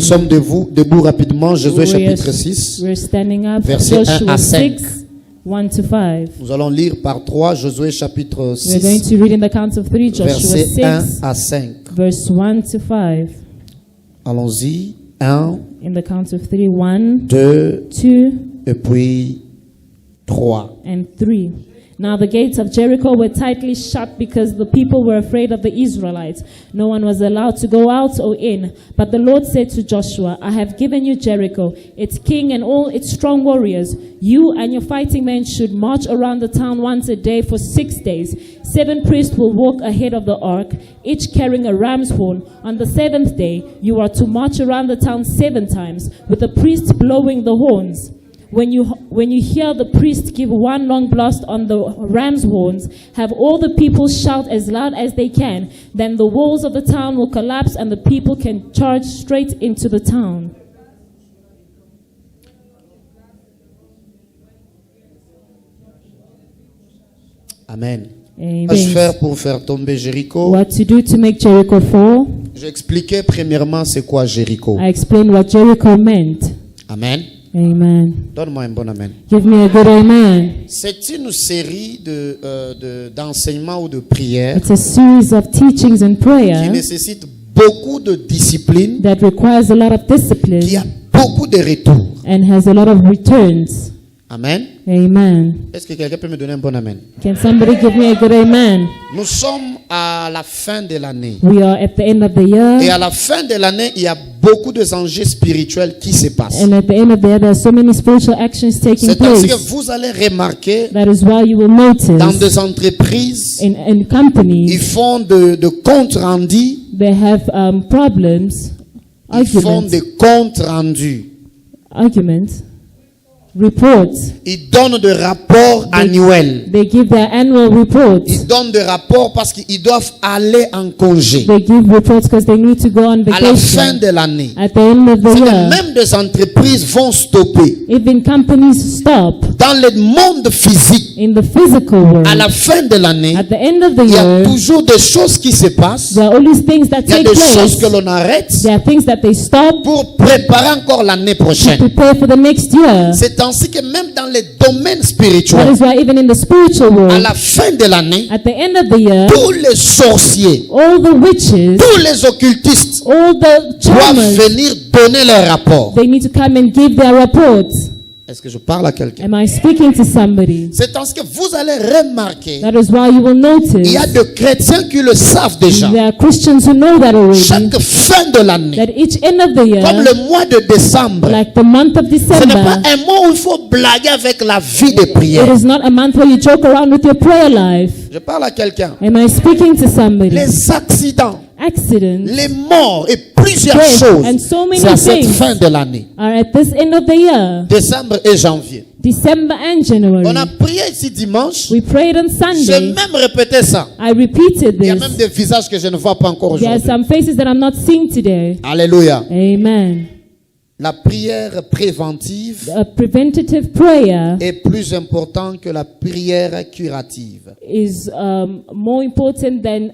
sommes debout rapidement. Josué chapitre 6, We're standing up. Versets 1 Joshua à 5. 6, 1 to 5. Nous allons lire par 3 Josué chapitre We're going 6, to read in the count of 3, Joshua versets 1 6, à 5. verse 1 to 5. Allons-y. 1, In the count of 3, 1, 2 2, et puis 3. and 3. Now the gates of Jericho were tightly shut because the people were afraid of the Israelites. No one was allowed to go out or in. But the Lord said to Joshua, I have given you Jericho, its king and all its strong warriors. You and your fighting men should march around the town once a day for 6 days. 7 priests will walk ahead of the ark, each carrying a ram's horn. On the 7th day, you are to march around the town 7 times, with the priests blowing the horns. When you hear the priest give one long blast on the ram's horns, have all the people shout as loud as they can. Then the walls of the town will collapse and the people can charge straight into the town. Amen. Amen. Qu'est-ce que faire pour faire tomber Jéricho? What to do to make Jericho fall? J'expliquais premièrement c'est quoi Jéricho. I explained what Jericho meant. Amen. Amen. Donne-moi un bon amen. Give me a good amen. C'est une série d'enseignements ou de prières It's a series of teachings and qui prayer nécessite beaucoup de discipline, that requires a lot of discipline qui a beaucoup de retours. and has a lot of returns. Amen. Amen. Est-ce que quelqu'un peut me donner un bon amen? Can somebody give me a good amen? Nous sommes à la fin de l'année. We are at the end of the Et year, à la fin de l'année, il y a beaucoup de enjeux spirituels qui se passent. and at the end of the year, there are so many spiritual actions taking C'est ainsi que place. vous allez remarquer That is why you will dans notice des entreprises, in ils companies font de comptes rendus. they have problems, Ils font des comptes rendus. reports. Ils donnent des rapports annuels. They give their annual reports. Ils donnent des rapports parce qu'ils doivent aller en congé They give reports because they need to go on à la fin vacation. de l'année. At the end of the C'est que year, même des entreprises vont stopper. even companies stop Dans le monde physique, in the physical world. à la fin de l'année, At the end of the il y a year, toujours des choses qui se passent. there are always things that Il y a take des choses place. que l'on arrête There are things that they stop pour préparer encore l'année to prochaine. prepare for the next year. C'est ainsi que même dans les domaines That spirituels, is why even in the spiritual à world, la fin de l'année, at the end of the year, tous les sorciers, all the witches, tous les occultistes all the doivent charmers, venir donner leur rapport. they need to come and give their reports. Est-ce que je parle à quelqu'un? Am I speaking to somebody? C'est ainsi que vous allez remarquer, That is why you will notice il y a des chrétiens qui le savent déjà. there are Christians who know that already. Chaque fin de l'année, That each end of the comme year, le mois de décembre, like the month of ce n'est pas December, un mois où il faut blaguer avec la vie de it prière. is not a month where you joke around with your prayer life. Je parle à quelqu'un. Am I speaking to somebody? Les accidents, Accidents les morts et plusieurs Death choses, and so many c'est à cette things fin de l'année, are at this end of the year, décembre et janvier. December and January. On a prié ici dimanche. We prayed on J'ai Sunday. même répété ça. I repeated Il y a même this. des visages que je ne vois pas encore There are aujourd'hui. some faces that I'm not seeing today. Alléluia. Amen. La prière préventive A preventative prayer est plus importante que la prière curative. is more important than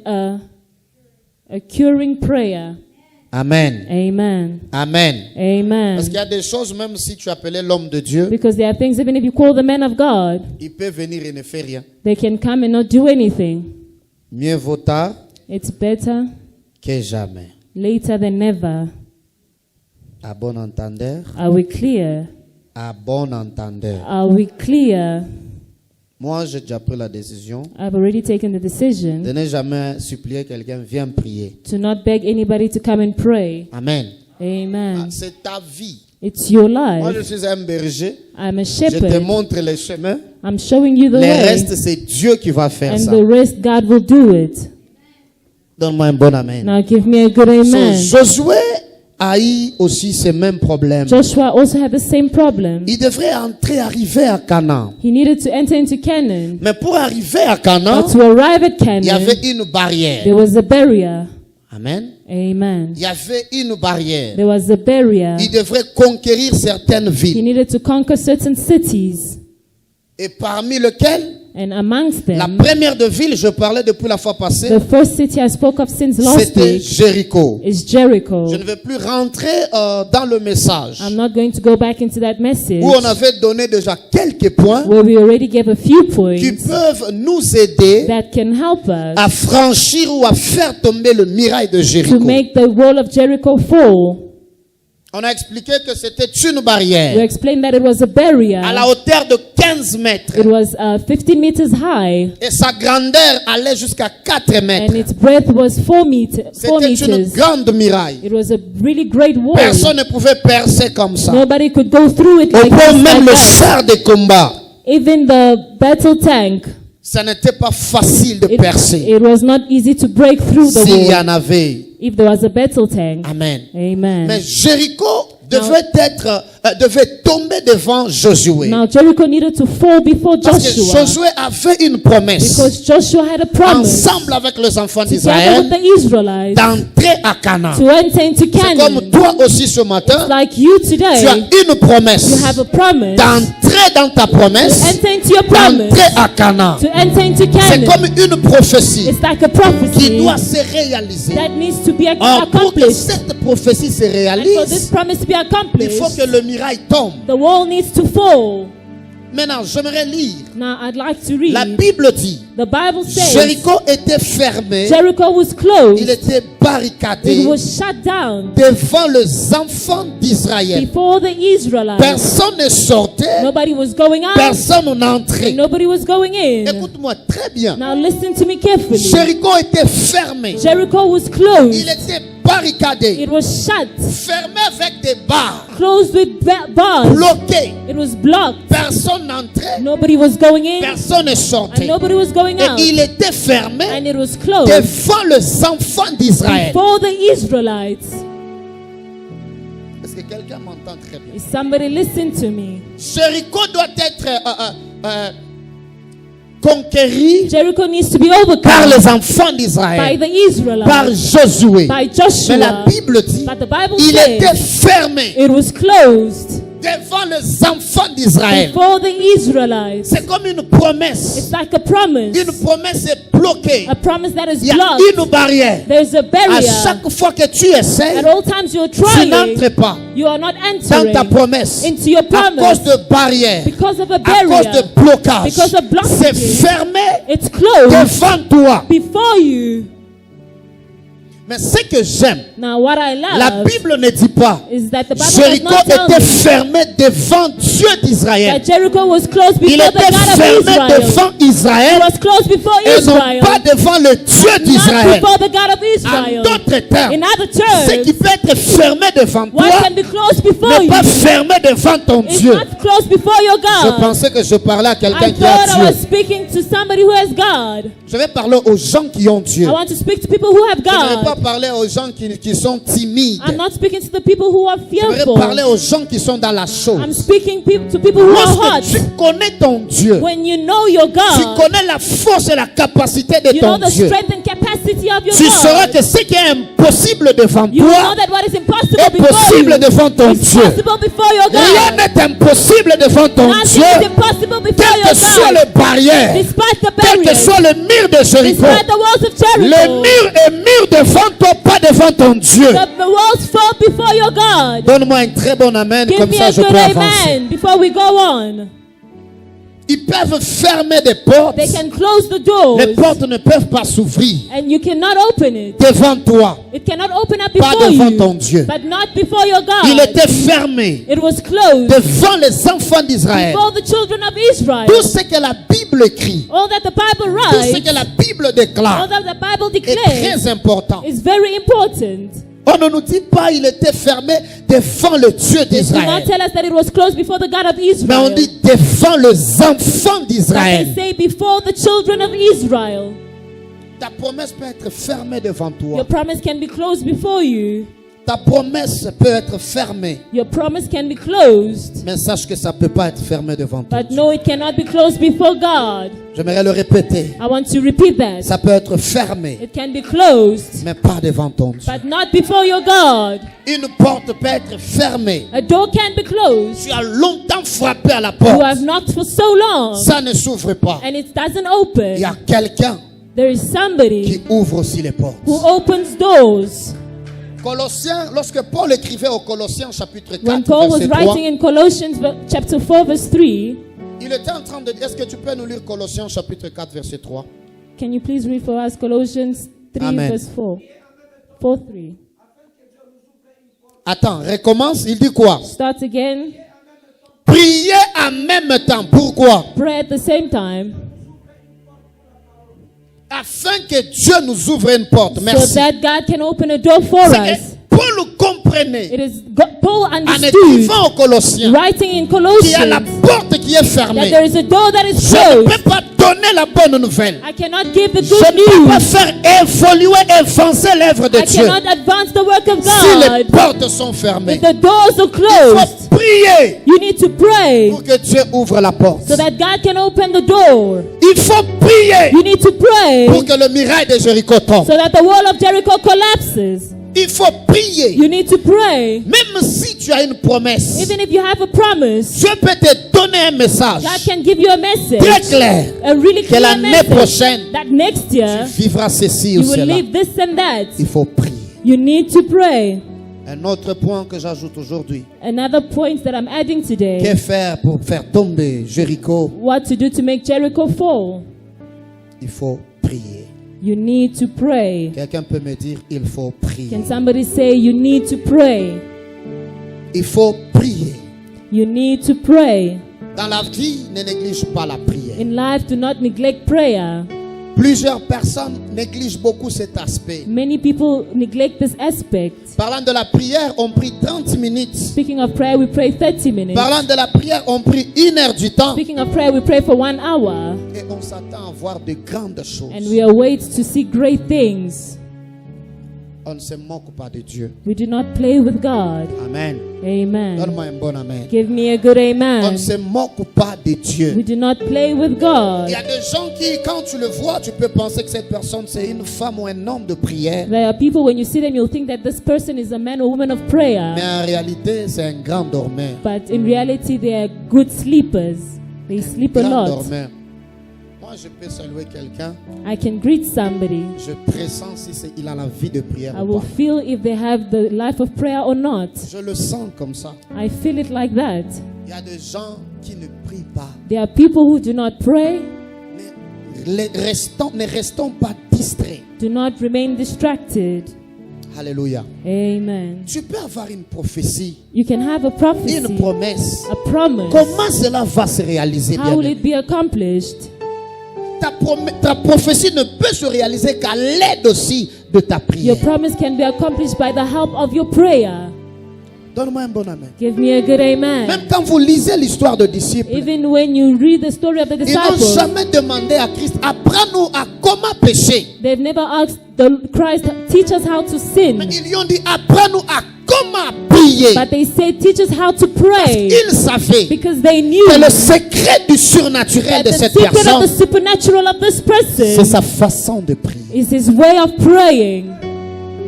a curing prayer. Amen. Amen. Amen. Amen. Parce qu'il y a des choses, même si tu appelais l'homme de Dieu, Because there are things, even if you call the man of God, il peut venir et ne faire rien. they can come and not do anything. Mieux vaut tard It's better que jamais. later than never. À bon entendeur, Are we clear? à bon entendeur. Are we clear? Moi, j'ai déjà pris la décision I've already taken the de decision ne jamais supplier quelqu'un, viens prier. to not beg anybody to come and pray. Amen. Amen. C'est ta vie. It's your Moi, je life. suis un berger. I'm a Je te shepherd. montre les chemins. I'm showing you the Le way. reste, c'est Dieu qui va faire And ça. the rest, God will do it. Donne-moi un bon amen. Now give me a good amen. So, Josué a eu aussi ces mêmes problèmes. Joshua also had the same problem. Il devrait arriver à Canaan. He needed to enter into Canaan. Mais pour arriver à Canaan, But to arrive at il y avait Canaan, une barrière. there was a barrier. Amen. Amen. Il y avait une barrière. There was a barrier. Il devrait conquérir certaines He villes. needed to conquer certain cities, Et parmi lesquelles And amongst La them, première de ville, je parlais depuis la fois passée, the first city I spoke of since last c'était week Jéricho. is Jericho. Je ne vais plus rentrer dans le message I'm not going to go back into that message où on avait donné déjà quelques points where we already gave a few qui points peuvent nous aider that can help us à franchir ou à faire tomber le mirail de to Jéricho. make the wall of Jericho fall. On a expliqué que c'était une We barrière explained that it was a barrier. à la hauteur de 15 mètres It was 15 meters high et sa grandeur allait jusqu'à 4 mètres. and its breadth was 4 C'était une meters. grande muraille. It was a really great wall. Personne ne pouvait percer comme ça. Nobody could go through it Au like point this, même like le that. char de combat, Even the battle tank, ça n'était pas facile de percer it was not easy to break through the s'il y wall en avait. if there was a battle tank. Amen. Amen. Mais Jéricho devait tomber devant Josué. Now Jericho needed to fall before Parce que Joshua Josué avait une promesse because Joshua had a promise ensemble avec les enfants together d'Israël with the Israelites d'entrer à Canaan. to enter into C'est comme Canaan. toi aussi ce matin, Like you tu as today, une promesse you have a promise d'entrer dans ta to promesse, enter into your promise, d'entrer à Canaan. to enter into C'est comme Canaan. une prophétie It's like a qui prophecy doit se réaliser. that needs to be Or, pour que accomplished. cette prophétie se And for this réalise, promise to be il accomplished, faut que le mirail tombe. the wall needs to fall. Maintenant, j'aimerais lire. Now I'd like to La read. Bible dit, The Bible says Jéricho était fermé, Jericho was il closed. était barricadé It was shut down devant les enfants d'Israël. before the Israelites. Personne ne sortait, Nobody was going out. personne n'entrait. Nobody was going in. Écoute-moi très bien. Now listen to me carefully. Jéricho était fermé, Jericho was il closed. était barricadé, It was shut. fermé avec des barres, Closed with bars. bloqué. It was blocked. Personne n'entrait, Nobody was going in. personne ne And sortait. nobody was going Et out. il était fermé And it was closed devant les enfants d'Israël. before the Israelites. Est-ce que quelqu'un m'entend très bien? Is somebody listen to me? Jéricho doit être conquéri Jericho needs to be par overcome les enfants by d'Israël, the par Israelites, Josué. by Mais la Joshua. Bible dit, But the Bible il était says fermé it was closed devant les enfants d'Israël. before the Israelites. C'est comme une promesse. It's like a promise. Une promesse est bloquée. A promise that is Il y a blocked. une barrière. There's a À barrier. chaque fois que tu essaies, At all times you're tu trying, n'entres pas you are not dans ta entering promesse into your à cause promise de barrières, because of a à cause barrier. de blocage. Because of blockages. C'est fermé It's closed devant toi. before you. Mais ce que j'aime, Now what I la love Bible ne dit pas is that the Bible does Jéricho not tell était me fermé devant Dieu d'Israël. that Jericho was closed Il before the était God of fermé Israel. devant It Israël was closed before et non Israel, pas devant le Dieu not d'Israël. before the God of En Israel. d'autres termes, In other ce qui terms, peut être fermé devant what toi can be closed before n'est you pas fermé devant ton is Dieu. not closed before your Je God. pensais que je parlais à quelqu'un I qui a thought I was Dieu. speaking to somebody who has God. Je vais parler aux gens qui ont Dieu. I want to speak to people who have Je ne vais pas God. parler aux gens qui sont timides. I'm not speaking to the people who are Je vais fearful. parler aux gens qui sont dans la chose. I'm speaking to people who are hot. Lorsque tu connais ton Dieu, When you know your tu God, connais la force et la capacité de you know ton the Dieu, strength and capacity of your tu sauras God. que ce qui est impossible devant You will know toi that what is impossible est before possible you devant ton is Dieu. possible before your Rien God. n'est impossible devant ton Nothing is Dieu, impossible before quelles your que soient God. les barrières, Despite the quel que barriers, soit le mur de Jéricho. despite the walls of Le Jericho, mur est mur devant toi, pas devant ton Dieu. the walls fall before your God. Donne-moi un très bon amen, Give comme me ça a je good peux avancer. amen before we go on. Ils peuvent fermer des portes. They can close the doors Les portes ne peuvent pas s'ouvrir and you cannot open it. devant toi, It cannot open up pas before devant ton you, Dieu. but not before your Il God. était fermé It was closed devant les enfants d'Israël. before the children of Israel. Tout ce que la Bible écrit, All that the Bible tout ce writes, que la Bible all déclare that the Bible est declares très important. is very important. On ne nous dit pas il était fermé devant le Dieu They do not d'Israël, tell us that it was closed before the God of mais on Israel. dit devant les enfants But they d'Israël. say before the children of Israel. Ta promesse peut être fermée devant toi. Your promise can be closed before you. Ta promesse peut être fermée, Your promise can be closed, mais sache que ça ne peut pas être fermé devant toi. but no, it cannot be closed before God. J'aimerais le répéter. I want to repeat that. Ça peut être fermé, It can be closed, mais pas devant ton Dieu. but not before your God. Une porte peut être fermée. A door can be closed. Tu as longtemps frappé à la You porte. have knocked for so long, Ça ne s'ouvre pas. and it doesn't Il y a open. quelqu'un There is somebody qui ouvre aussi les portes. who opens doors. Colossiens, lorsque Paul écrivait aux Colossiens chapitre 4, When Paul was verset 3, writing in Colossians chapter 4 verse 3, il était en train de dire, est-ce que tu peux nous lire Colossiens chapitre 4, verset 3? can you please read for us Colossians 3 Amen. verse 4? 4:3. Attends, recommence, il dit quoi? Start again. Priez en même temps. Pourquoi? Pray at the same time, Afin que Dieu nous ouvre une porte. so Merci. that God can open a door for C'est que us. Paul comprenait, It is Paul en understood, écrivant aux Colossiens, writing in qu'il y a la Colossians, porte qui est that fermée. there is a door that is Je ne closed. peux pas donner la bonne nouvelle. I cannot give the Je good ne peux pas news. faire évoluer, avancer l'œuvre de I Dieu cannot advance the work of si les God portes sont fermées. if the doors are Il closed. faut prier You need to pray pour que Dieu ouvre la porte. so that God can open the door. Il faut prier You need to pray pour que le mirail de Jéricho tombe. so that the wall of Jericho collapses. Il faut prier. You need to pray. Même si tu as une promesse, Even if you have a promise, Dieu peut te donner un message God can give you a message, très clair. a really Que clear l'année message, prochaine, that next year Tu vivras ceci you ou will cela. leave this and that. Il faut prier. You need to pray. Un autre point que j'ajoute aujourd'hui. Another point that I'm adding Que today, faire pour faire tomber Jéricho? what to do to make Jericho fall. Il faut prier. You need to pray. Quelqu'un peut me dire, il faut prier. Can somebody say you need to pray? Il faut prier. You need to pray. Dans la vie, ne néglige pas la prière. In life, do not neglect prayer. Plusieurs personnes négligent beaucoup cet aspect. Many people neglect this aspect. Parlant de la prière, on prie 30 minutes. Speaking of prayer, we pray 30 minutes. Parlant de la prière, on prie 1 heure du temps. Speaking of prayer, we pray for 1 hour. Et on s'attend à voir de grandes choses. And we await to see great things. On ne se moque pas de Dieu. We do not play with God. Amen. Amen. Donne-moi un bon amen. Give me a good On ne amen. se moque pas de Dieu. We do not play with God. Il y a des gens qui, quand tu le vois, tu peux penser que cette personne, c'est une femme ou un homme de prière. There are people, when you see them, you'll think that this person is a man or woman of Mais prayer. en réalité, c'est un grand dormeur. But in reality, they are good sleepers. They sleep a Grand lot. dormeur. Moi, je peux saluer quelqu'un. I can greet somebody. Je pressens si il a la vie de prière I ou will pas. feel if they have the life of prayer or not. Je le sens comme ça. I feel it like that. Il y a des gens qui ne prient pas. There are people who do not pray. Ne restons pas distraits. Do not remain distracted. Alléluia. Amen. Tu peux avoir une prophétie, You can have a une prophecy, promesse. a promise. Comment cela va se réaliser, How will bien-aimé? it be accomplished? Ta prophétie ne peut se réaliser qu'à l'aide aussi de ta prière. Your promise can be accomplished by the help of your prayer. Donne-moi un bon amen. Give me a good amen. Même quand vous lisez l'histoire des disciples, Even when you read the story of the ils n'ont disciples, jamais demandé à Christ, apprends-nous à comment pécher. they've never asked the Christ, teach us how to sin. Mais ils lui ont dit, apprends-nous à comment prier. But they said, teach us how to pray. Ils savaient Because they knew que le secret du surnaturel that de the cette secret of the personne, supernatural of this c'est person sa façon de prier. is his way of praying.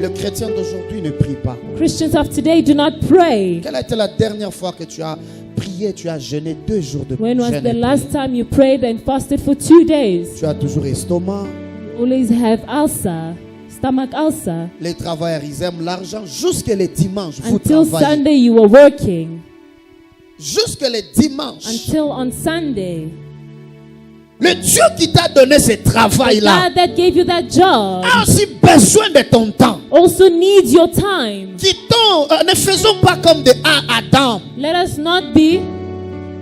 Le chrétien d'aujourd'hui ne prie pas. Christians of today do not pray. Quelle a été la dernière fois que tu as prié, tu as jeûné 2 jours de When was jeûne the et last prière? time you prayed and fasted for 2 days? Tu as toujours estomac, You always have ulcer, stomach ulcer. les travailleurs, ils aiment l'argent. Jusque les dimanches, vous Until travaillez. Sunday you were working. Jusque les dimanches. Until on Sunday. Le Dieu qui t'a donné ce travail-là God that gave you that job a aussi besoin de ton temps. also needs your time. Quittons, ne faisons pas comme de Adam. Let us not be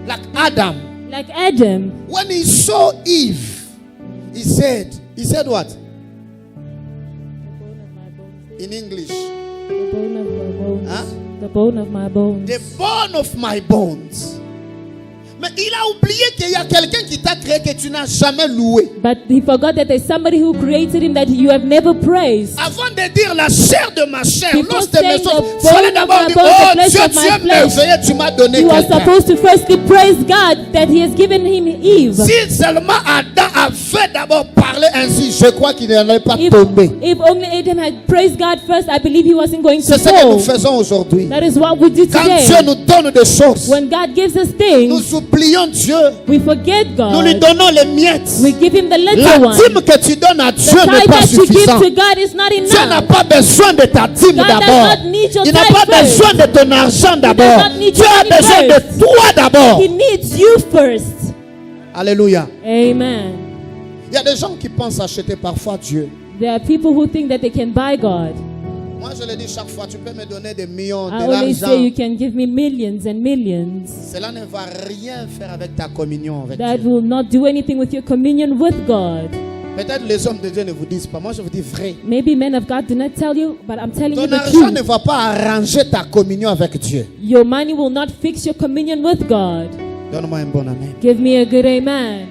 Like Adam. like Adam. When he saw Eve, he said what? In English. The bone of my bones. Huh? The bone of my bones. The bone of my bones. Mais il a oublié qu'il y a quelqu'un qui t'a créé que tu n'as jamais loué. But he forgot that there's somebody who created him that you have never praised. Avant de dire la chair de ma chair, Before l'os de mes saying os, the il fallait bone d'abord of my dire, bones, oh the flesh Dieu, of tu my es flesh. merveilleux, tu m'as donné You are quelqu'un. supposed to firstly praise God that he has given him Eve. Si seulement Adam avait d'abord parlé ainsi, je crois qu'il n'allait pas If tomber. only Adam had praised God first, I believe he wasn't going to C'est ce que nous fall. faisons aujourd'hui. That is what we do Quand today. Dieu nous donne des choses, When God gives us things, nous oublions Dieu. we forget Nous lui God. donnons les miettes. We give him the La little one. dîme que tu donnes à The Dieu n'est tithe pas that you give suffisant. to God is not Dieu n'a enough. pas besoin de ta dîme God does d'abord. not need your Il n'a tithe pas first. besoin de ton argent d'abord. not need Dieu your a money besoin first. de toi d'abord. He needs you first. Alléluia. Amen. Il y a des gens qui pensent acheter parfois Dieu. There are people who think that they can buy God. Moi, je le dis chaque fois, tu peux me donner des millions, I de always say l'argent. you can give me millions and millions. Cela ne va rien faire avec ta communion avec That Dieu. will not do anything with your communion with God. Peut-être les hommes de Dieu ne vous disent pas. Moi, je vous dis vrai. Maybe men of God do not tell you, but I'm telling you Ton the argent ne truth. va pas arranger ta communion avec Dieu. Your money will not fix your communion with God. Donne-moi un bon amen. Give me a good amen.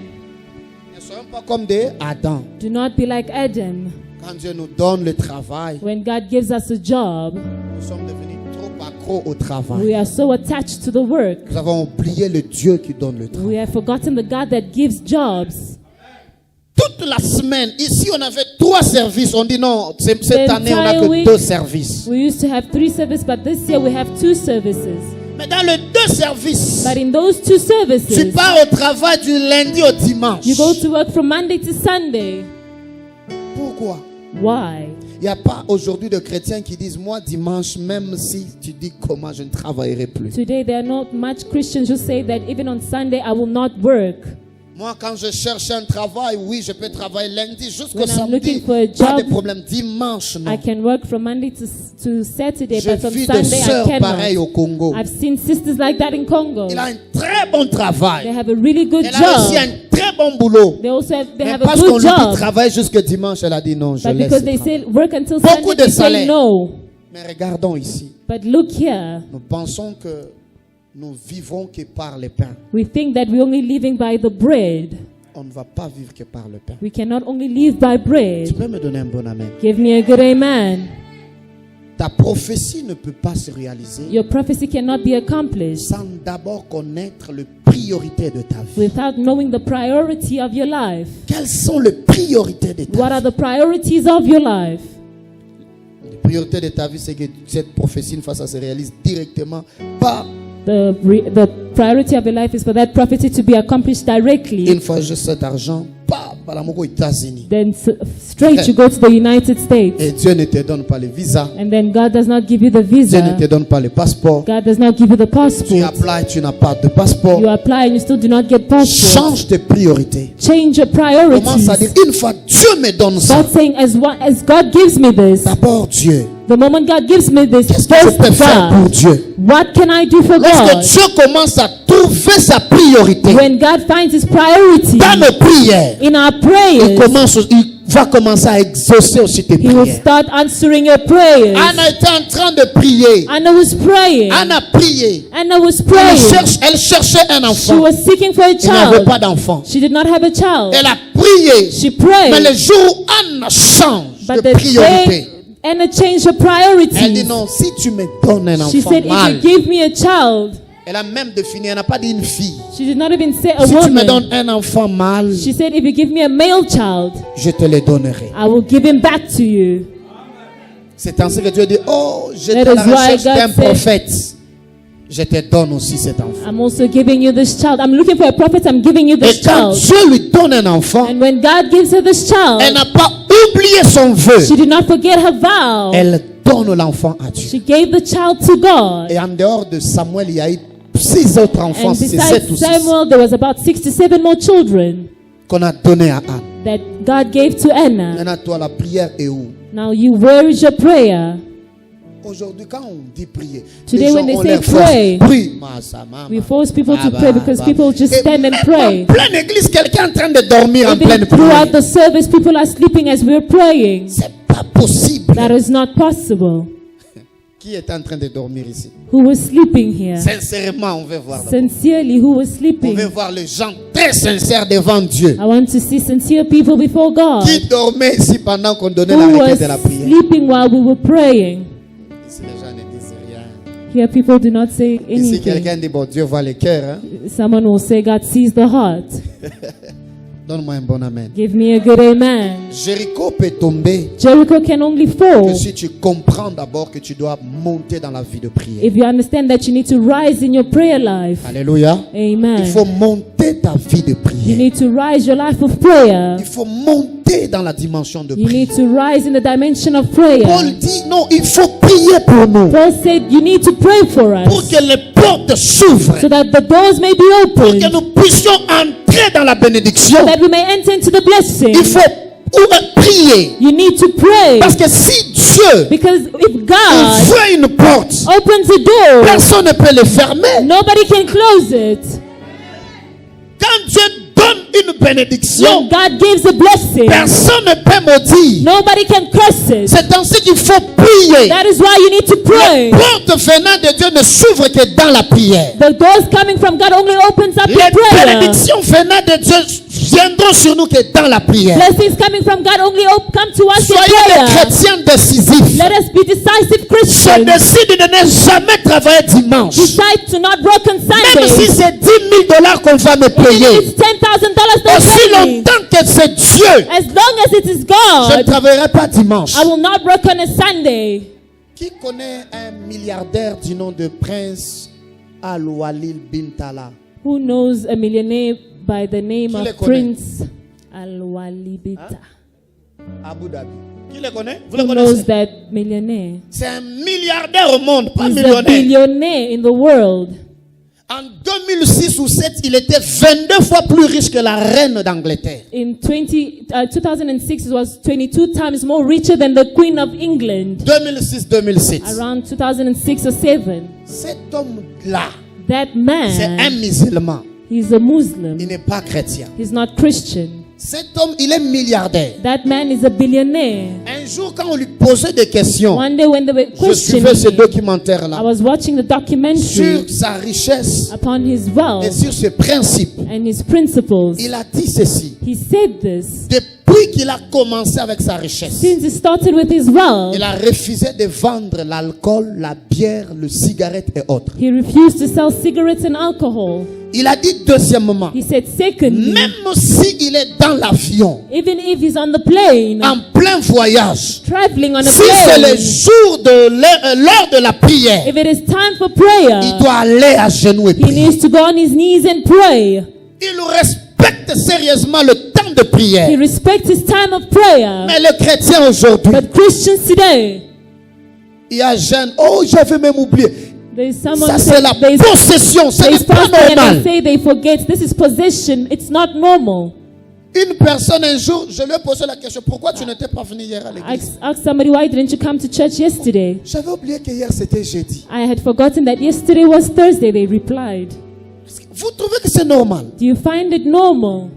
Ne soyons pas comme des Adam. Do not be like Adam. Quand Dieu nous donne le travail, When God gives us a job, nous sommes devenus trop accros au travail. we are so attached to the work. Nous avons oublié le Dieu qui donne le travail. We have forgotten the God that gives jobs. Toute la semaine, ici on avait 3 services. On dit non, cette The année on n'a entire que week, 2 services. We used to have 3 services, but this year we have 2 services. Mais dans les 2 services, But in those 2 tu services, pars au travail du lundi au dimanche. you go to work from Monday to Sunday. Pourquoi? Why? Il n'y a pas aujourd'hui de chrétiens qui disent moi dimanche, même si tu dis comment je ne travaillerai plus. Today there are not much Christians who say that even on Sunday I will not work. Moi, quand je cherche un travail, oui, je peux travailler lundi jusqu'au When I'm samedi. looking for a Pas de job, problème. Dimanche, non. I can work from Monday to Saturday, J'ai but on vu des Sunday I sœurs pareilles cannot. au Congo. I've seen sisters like that in Congo. Il a un très bon They travail. have a really good Elle a aussi job. un très bon boulot. They also have, they Mais have a parce qu'on good lui dit job. travailler jusqu'au dimanche, elle a dit non, je But laisse. because ce they travail. say work until Beaucoup Sunday, de they say salaire. no. Mais regardons ici. But look here. Nous pensons que nous vivons que par le pain. We think that we're only living by the bread. On ne va pas vivre que par le pain. We cannot only live by Tu bread. peux me donner un bon amen? Give me a good amen. Ta prophétie ne peut pas se réaliser Your prophecy cannot be accomplished sans d'abord connaître les priorités de ta vie. without knowing the priority of your life. Quelles sont les priorités de ta What vie? are the priorities of your life? Les priorités de ta vie, c'est que cette prophétie, une fois ça se réalise directement par The priority of your life is for that prophecy to be accomplished directly. une fois j'ai cet argent, par l'amour aux États-Unis. Then straight you go to the United States. Et Dieu ne te donne pas le visa. And then God does not give you the Dieu ne te visa. donne pas le passeport. God does not give you the Tu passport. applies, tu n'as pas de passeport. You apply and you still do not get passport. Change tes priorités. Change your Commence à dire, priorities. une fois Dieu me donne ça, God saying, as God gives me this, d'abord Dieu. the moment God gives me this, Qu'est-ce que je peux first faire pour God, Dieu? what can I do for Lorsque God? Dieu commence à trouver sa priorité When God finds His priority dans nos prières, in our prayers, il va commencer à exaucer aussi tes He will prières. start answering your prayers. Anna était en train de prier. Anna was praying. Anna priait. Anna was Elle, praying. elle cherchait un She enfant. was seeking for a Elle n'avait child. pas d'enfant. She did not have a child. Elle a prié. She Mais prayed. le jour où Anna change But de the priorité, day Anna changed her elle dit priorities. non, si tu me donnes un She enfant said, mâle, if you give me a child, elle a même défini, elle n'a pas dit une fille. she did not even say a Si tu me woman. donnes un enfant mâle, She said, if you give me a male child, je te le donnerai. I will give him back to you. C'est ainsi que Dieu dit, oh, j'étais That à is la why recherche God d'un said- prophète. Je te donne aussi cet enfant. I'm also giving you this child. I'm looking for a prophet. I'm giving you Et this quand child. Dieu lui donne un enfant, And when God gives her this elle child, n'a pas oublié son vœu. she did not forget her vow. Elle donne l'enfant à Dieu. She gave the child to God. Et en dehors de Samuel, il y a eu 6 autres enfants, And c'est 7 besides ou 6, Samuel, there was about 6 to 7 more children qu'on a donné à Anne. that God gave to Anna. Maintenant, toi, la prière est où? Now you, where is your prayer? Aujourd'hui, quand on dit prier, Today les gens when they ont say l'air forts. pray, Prie. Massa, mama. We force people to Bah, pray bah, because bah. people just Et stand and même pray. en pleine église, quelqu'un est en train de dormir en Even pleine throughout prière. the service, people are sleeping as we're praying. C'est pas possible. That is not possible. Qui est en train de dormir ici? Who was sleeping here? Sincèrement, on veut voir. Sincerely, who was On sleeping? veut voir les gens très sincères devant Dieu. I want to see sincere people before God. Qui dormait ici pendant qu'on donnait la Who was requête de la prière? sleeping while we were praying. Ici, les gens ne disent rien. Here, people do not say Ici, anything. quelqu'un dit, bon, Dieu voit les cœurs. Hein? Someone will say, God sees the heart. Donne-moi un bon amen. Give me a good amen. Jéricho peut tomber Jericho can only que fall si tu comprends d'abord que tu dois monter dans la vie de prière. if you understand that you need to rise in your prayer life. Alléluia. Amen. Il faut monter ta vie de You prière. need to rise your life of prayer. Il faut monter dans la dimension de You prière. need to rise in the dimension of Paul prayer. dit, non, il faut prier pour nous. Paul said you need to pray for Pour us que les portes s'ouvrent. so that the doors may be Pour que opened, nous puissions entrer dans la bénédiction. so that we may enter into the blessing. Il faut prier. You need to pray, Parce que si Dieu because if God ouvre une porte, opens a door, personne ne peut le fermer. nobody can close it. Quand Dieu donne une bénédiction, When God gives a blessing, personne ne peut maudire. nobody can curse it. C'est ainsi qu'il faut prier. That is why you need to pray. Les portes venant de Dieu ne s'ouvrent que dans la prière. The doors coming from God only opens up in Les prayer. bénédictions venant de Dieu viendront sur nous que dans la prière. Blessings coming from God only come to us in Soyez des prayer. chrétiens décisifs. Let us be decisive Je Christians. décide de ne jamais travailler dimanche. Decide to not work on Même si Sundays. c'est $10,000 qu'on va me Even if payer. it's $10,000 they Aussi pay me. longtemps que c'est Dieu, As long as it is je ne God, travaillerai pas dimanche. I will not work on a Sunday. Qui connaît un milliardaire du nom de Prince Al-Walid bin Talal? Who knows a millionaire by the name Qui le of connaît? Prince Al-Walibita? Abu Dhabi. Qui le connaît? Vous Who le knows connaissez? that millionaire? C'est un milliardaire au monde, pas He's a millionnaire. billionaire in the world. En 2006 ou 2007, il était 22 fois plus riche que la reine d'Angleterre. In 2006, it was 22 times more richer than the Queen of England. 2006-2007. Around 2006 or 7. Cet homme-là, That c'est un man, musulman. he's a Muslim. Il n'est pas chrétien. He's not Christian. Cet homme, il est milliardaire. That man is a billionaire. Un jour, quand on lui posait des questions, One day when they were je suivais ce questioning me, I documentaire-là was watching the documentary sur sa richesse upon his et wealth sur ses principes. and his principles. Il a dit ceci. He said this. Depuis qu'il a commencé avec sa richesse, Since he started with his wealth, il a refusé de vendre l'alcool, la bière, le cigarette et autres. he refused to sell cigarettes and alcohol. Il a dit deuxièmement, He said, secondly, même s'il est dans l'avion, even if he's on the plane, en plein voyage, traveling on a si c'est le plane, jour de l'heure de la prière, if it is time for prayer, il doit aller à genoux et he prier. needs to go on his knees and pray. Il respecte sérieusement le temps de prière. He respects his time of prayer. Mais le chrétien aujourd'hui, But Christians today, il y a jeune, oh j'avais même oublié. there's someone Ça c'est la there's possession, ce n'est pas fasting and they normal. say they forget. This is possession. It's not normal. Une personne un jour, je lui ai posé la question, pourquoi tu n'étais pas venu hier à l'église? Ask somebody, why didn't you come to church yesterday? J'avais oublié que hier c'était jeudi. I had forgotten that yesterday was Thursday, they replied. Vous trouvez que c'est normal? Do you find it normal?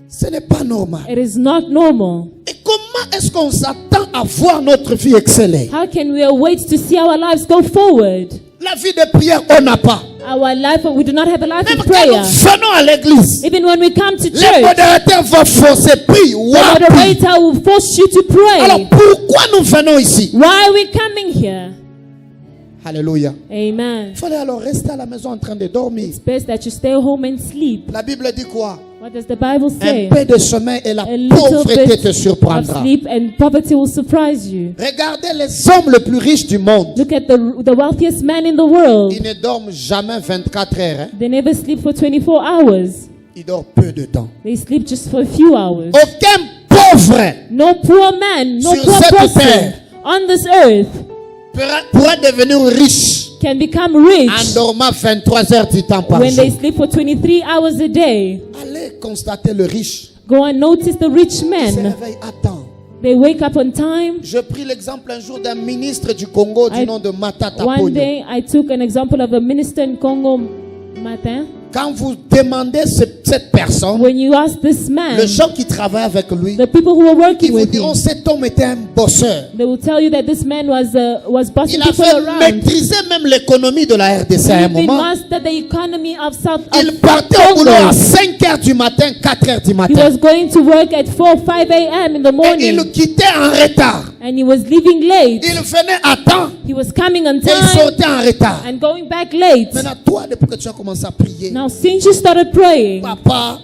Ce n'est pas normal. It is not normal. Et comment est-ce qu'on s'attend à voir notre vie exceller? How can we await to see our lives go forward? La vie de prière, on n'a pas. Our life, we do not have a life Même of quand prayer. nous venons à l'église, Even when we come to les church, modérateurs vont forcer, prie, the wapi. moderator will force you to Alors pray. pourquoi nous venons ici? Why are we coming here? Alléluia. Amen. Il fallait alors rester à la maison en train de dormir. It's best that you stay home and sleep. La Bible dit quoi? What does the Bible Un say? peu de sommeil et la A little pauvreté bit te of surprendra. sleep and poverty will surprise you. Regardez les hommes les plus riches du monde. Look at the wealthiest man in the world. Ils ne dorment jamais 24 heures. Hein. They never sleep for 24 hours. Ils dorment peu de temps. They sleep just for a few hours. Aucun pauvre No poor man, no Sur poor cette person terre. on this earth pourra devenir riche can become en rich dormant 23 heures du temps par when jour. they sleep for 23 hours a day. Allez constater le riche. Go and notice the rich Il se men. réveille à temps. They wake up on time. Je pris l'exemple un jour d'un ministre du Congo du nom de Matata One Ponyo. day I took an example of a minister in Congo, Martin. Quand vous demandez cette personne, When you ask this man, les gens qui travaillent travaillaient avec lui, the people who were ils working vous with diront him, cet homme était un bosseur. they will tell you that this man was bossing Il people avait around. maîtrisé même l'économie de la RDC à un He even moment. mastered the economy of South Il partait au boulot à Congo. 5 heures du matin, 4 heures du He matin. was going to work at 4 or 5 a.m. in the Et morning, il quittait en retard. and he was leaving late. Il venait à temps He was coming on et il time sortait en retard. and going back late. Maintenant, toi, depuis que tu as commencé à prier, Now, since you started praying, papa,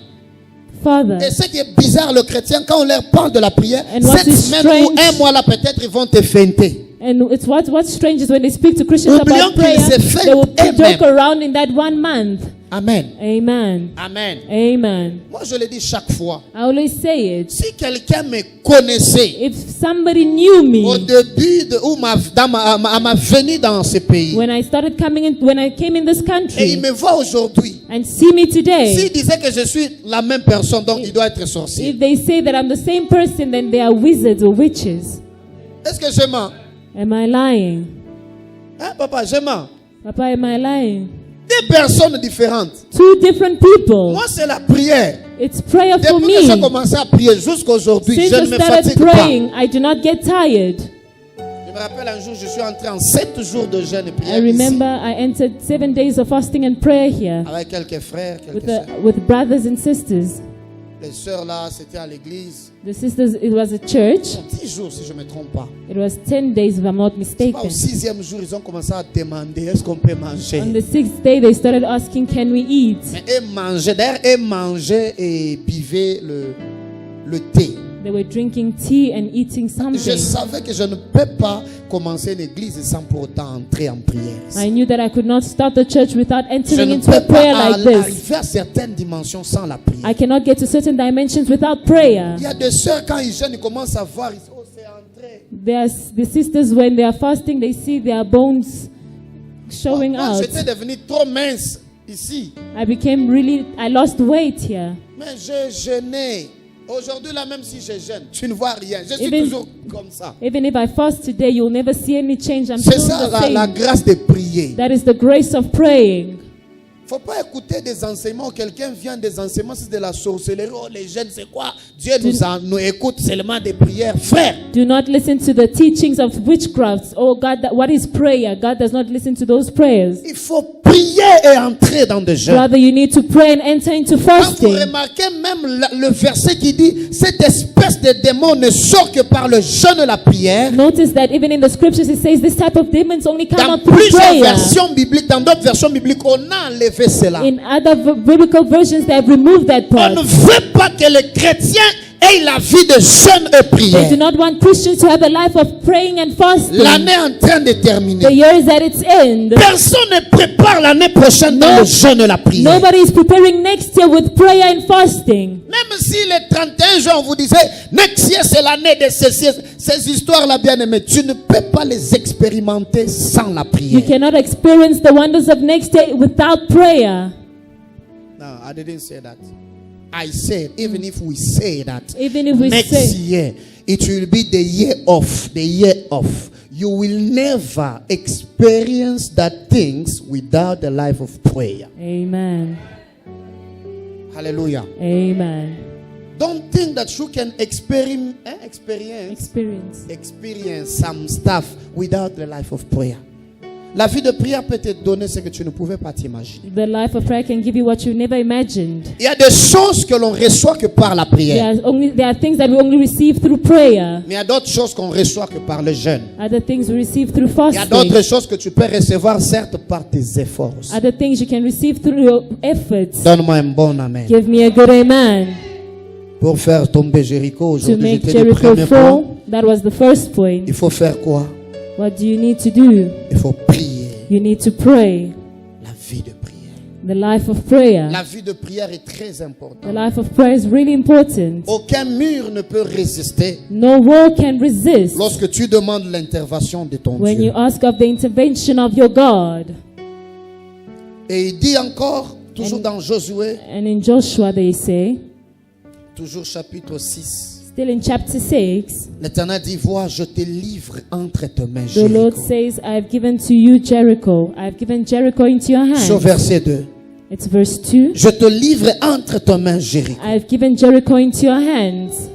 Father, et ce qui est bizarre, le chrétien, quand on leur parle de la prière, And what cette is semaine ou strange- un mois là, peut-être, ils vont te feinter. and it's what's strange is when they speak to Christians Oublions about prayer, qu'ils se fêtent they will eux-mêmes. joke around in that 1 month. Amen. Amen. Amen. Amen. Moi, je le dis chaque fois. I always say it. Si quelqu'un me connaissait If somebody knew au me début de, ou à ma venue dans ce pays, when I started coming in, when I came in this et il country, me voit aujourd'hui, and see me today, s'il disait que je suis la même personne, donc il doit être sorcier. if they say that I'm the same person, then they are wizards or witches. Est-ce que je mens? Am I lying? Hein, papa, je mens. Papa, am I lying? 2 personnes différentes. 2 different people. Moi, c'est la prière. It's prayer for Depuis que j'ai me. commencé à prier jusqu'à aujourd'hui, Since je I ne me started fatigue pas. praying, I do not get tired. Je me rappelle un jour, je suis entré en 7 jours de jeûne et I prière ici, remember I entered 7 days of fasting and prayer here avec quelques frères, quelques with, sœurs. with brothers and sisters. Les sœurs là, c'était à l'église. The sisters, it was a church. 10 jours si je ne me trompe pas. It was 10 days, if I'm not Pas mistaken. au 6e jour, ils ont commencé à demander est-ce qu'on peut manger. On the 6th day, they started asking, can we eat? Mais eux mangeaient, d'ailleurs, eux mangeaient et buvaient le thé. They were drinking tea and eating Je something. savais que je ne peux pas commencer une église sans pour autant entrer en prière. I knew that I could not start the church without Je entering ne into a peux prayer pas like this. arriver à certaines dimensions sans la prière. I cannot get to certain dimensions without prayer. Il y a des sœurs, quand ils jeûnent, ils commencent à voir, ils disent, oh, c'est entré. The sisters, when they are fasting, they see their bones showing Moi, out. j'étais devenu trop mince ici. I lost weight here. Mais je jeûnais. Aujourd'hui, là, même si je jeûne, tu ne vois rien. Je suis Even- toujours comme ça. Even if I fast today, you'll never see any change. I'm C'est still ça the la same. grâce de prier. That is the grace of praying. Il ne faut pas écouter des enseignements. Quelqu'un vient des enseignements, c'est de la sorcellerie. Oh, les jeunes, c'est quoi? Dieu nous écoute seulement des prières. Frère, Do not listen to the teachings of witchcraft. Oh God, what is prayer? God does not listen to those prayers. il faut prier et entrer dans des jeûnes. Rather, you need to pray and enter into Quand vous fasting. remarquez même le verset qui dit cette espèce de démon ne sort que par le jeûne et la prière. Notice that even in the scriptures it says this type of demons only come Dans up through plusieurs prayer. versions bibliques, dans d'autres versions bibliques, on a enlevé cela. In other biblical versions, they have removed that On part. ne veut pas que les chrétiens aient la vie de jeûne et They prière. do not want Christians to have a life of praying and fasting. L'année est en train de The terminer. year is at its end. Personne ne prépare l'année prochaine dans No. le jeûne et la prière. Nobody is preparing next year with prayer and fasting. Même si le 31 juin, on vous disait, next year c'est l'année de ces histoires-là, bien aimées, tu ne peux pas les expérimenter sans la You prière. cannot experience the wonders of next day without prayer. No, I didn't say that. I said, even if we say that, Even if we next say, year, it will be the year of, you will never experience that things without the life of prayer. Amen. Hallelujah. Amen. Don't think that you can experience some stuff without the life of prayer. La vie de prière peut te donner ce que tu ne pouvais pas t'imaginer. The life of prayer can give you what you never imagined. Il y a des choses que l'on reçoit que par la prière. There are things that we only receive through prayer. Mais il y a d'autres choses qu'on reçoit que par le jeûne. Other things we receive through Il y a d'autres fasting. choses que tu peux recevoir certes par tes efforts. Other things you can receive through your efforts. Donne-moi un bon amen. Give me a good amen. Pour faire tomber Jéricho, To aujourd'hui make j'étais le Jericho premier point. fall, that was the first point. Il faut faire quoi? What do you need to do? Il faut prier. You need to pray. La vie de prière. The life of prayer. La vie de prière est très importante. The life of prayer is really important. Aucun mur ne peut résister No wall can resist lorsque tu demandes l'intervention de ton when Dieu. you ask of the intervention of your God. Et il dit encore, toujours dans Josué, And in Joshua they say, toujours chapitre 6, still in chapter 6, l'Éternel dit, vois, je te livre entre tes mains, the Lord Jéricho. says, I have given to you Jericho. I have given Jericho into your Sur hands. verset 2. It's verse 2. Je te livre entre tes mains, Jéricho. I've given Jericho into your hands.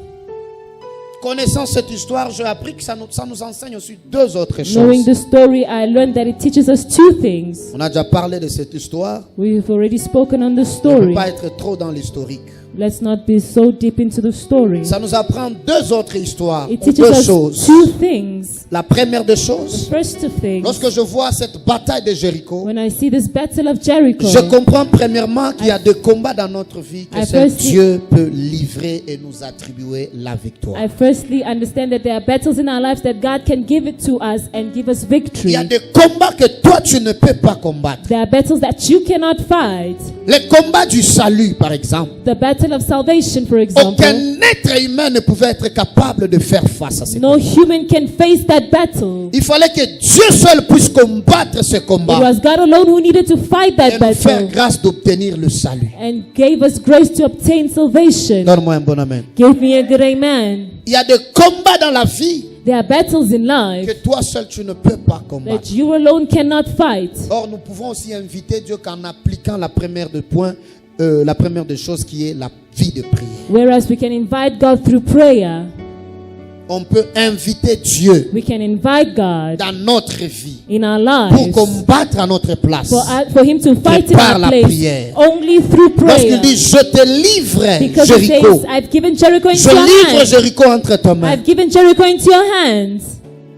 Connaissant cette histoire, j'ai appris que ça nous enseigne aussi deux autres Knowing choses. the story, I learned that it teaches us two things. On a déjà parlé de cette histoire. We've already spoken on the On ne story. peut pas être trop dans l'historique. Let's not be so deep into the story. Ça nous apprend deux autres histoires, It ou teaches deux us choses. two things. La première des choses, First of things, lorsque je vois cette bataille de Jéricho, when I see this battle of Jericho, je comprends premièrement qu'il y a des combats dans notre vie que I seul firstly- Dieu peut livrer et nous attribuer la victoire. I firstly understand that there are battles in our lives that God can give it to us and give us Il victory. y a des combats que toi tu ne peux pas combattre. There are battles that you cannot fight. Les combats du salut, par exemple. The battle of salvation, for example. Aucun être humain ne pouvait être capable de faire face à ces No combats. human can face that battle. Il fallait que Dieu seul puisse combattre ce It combat was God alone who needed to fight et that nous faire battle grâce d'obtenir le salut. and gave us grace to obtain salvation. Donne-moi un bon amen. Give me a good amen. Il y a des combats dans la vie There are battles in que life toi seul tu ne peux pas combattre. that you alone cannot fight. Or, nous pouvons aussi inviter Dieu qu'en appliquant la première des choses qui est la vie de prière. Whereas we can invite God through prayer. On peut inviter Dieu We can invite God dans notre vie in our pour lives combattre à notre place. for Him to fight in par our la place prière. only through Lorsqu'il prayer. dit je te livre Because He Jéricho, says, I've given Jericho into je your livre hands. Jéricho entre tes mains. I've given Jericho into your hands.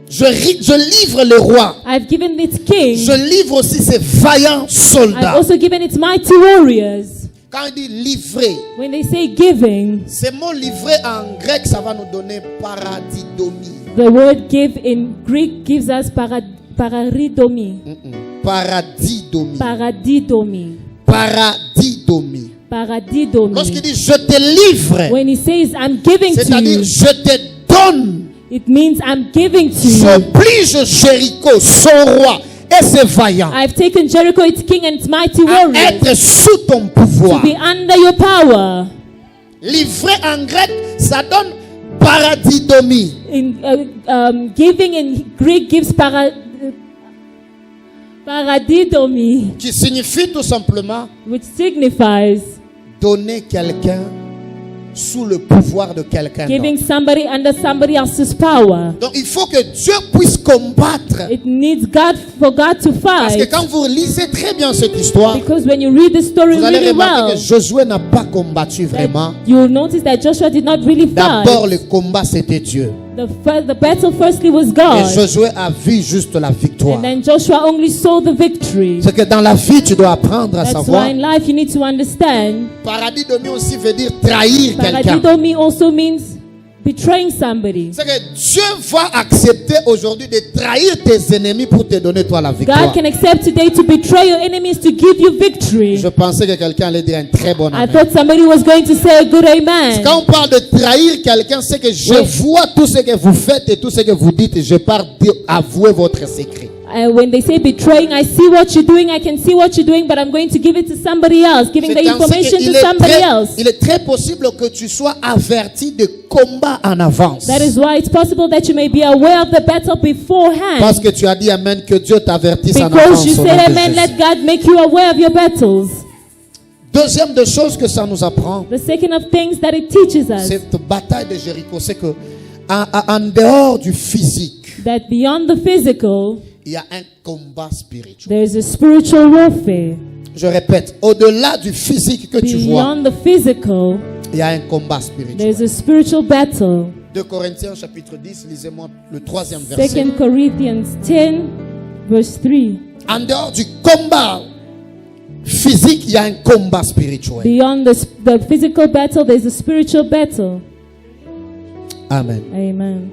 Je livre le roi. I've given its king. Je livre aussi ses vaillants I've soldats. also given its mighty warriors. Quand il dit livrer, When they say giving, ce mot livrer en grec, ça va nous donner paradidomie. the word give in Greek gives us paradidomi. Paradidomie. Paradidomi. Paradidomie. Paradidomi. Lorsqu'il dit je te livre, When he says I'm giving to c'est-à-dire you, je te donne, it means I'm giving to you. j'oblige Jéricho, son roi et ses vaillants I've taken Jericho, its king, and its mighty à warriors être sous ton pouvoir. to be under your power. Livrer en grec, ça donne paradidomie. Giving in Greek gives paradidomi, Qui signifie tout simplement which signifies donner quelqu'un sous le pouvoir de quelqu'un giving d'autre. somebody under somebody else's power. Donc il faut que Dieu puisse combattre. It needs for God to Parce que fight. quand vous lisez très bien cette histoire, Because when you read the story vous allez really remarquer well, que Josué n'a pas combattu vraiment. you will notice that Joshua did not really D'abord, fight. le combat, c'était Dieu. The battle firstly was Et God. Josué a vu juste la victoire. And then Joshua only saw the victory. C'est que dans la vie, tu dois apprendre à That's savoir. why in life you need to understand. Paradidomie aussi veut dire trahir quelqu'un. Paradidomi also means betraying somebody. C'est que Dieu va accepter aujourd'hui de trahir tes ennemis pour te donner toi la victoire. God can accept today to betray your enemies to give you victory. Je pensais que quelqu'un allait dire un très bon I amen. thought somebody was going to say a good amen. Quand on parle de trahir quelqu'un, c'est que je Oui. vois tout ce que vous faites et tout ce que vous dites et je pars avouer votre secret. When they say betraying, I see what you're doing, I can see what you're doing, but I'm going to give it to somebody else, giving the C'est ainsi information qu'il to est somebody très- else. Il est très possible que tu sois averti de combat en avance. That is why it's possible that you may be aware of the battle Parce beforehand. que tu as dit amen, que Dieu t'avertisse en Because avance. you au said nom de amen, Jésus. let God make you aware of your battles. Deuxième des choses que ça nous apprend, The second of things that it teaches us, cette bataille de Jéricho, c'est que en dehors du physique, that beyond the physical, il y a un combat spirituel. there is a spiritual warfare. Je répète, au-delà du physique que tu vois, Beyond the physical, il y a un combat spirituel. there is a spiritual battle. 2 Corinthiens chapitre 10, lisez-moi le troisième verset. 2 Corinthians 10, verse 3. En dehors du combat physique, il y a un combat spirituel. Beyond the physical battle, there's a spiritual battle. Amen. Amen.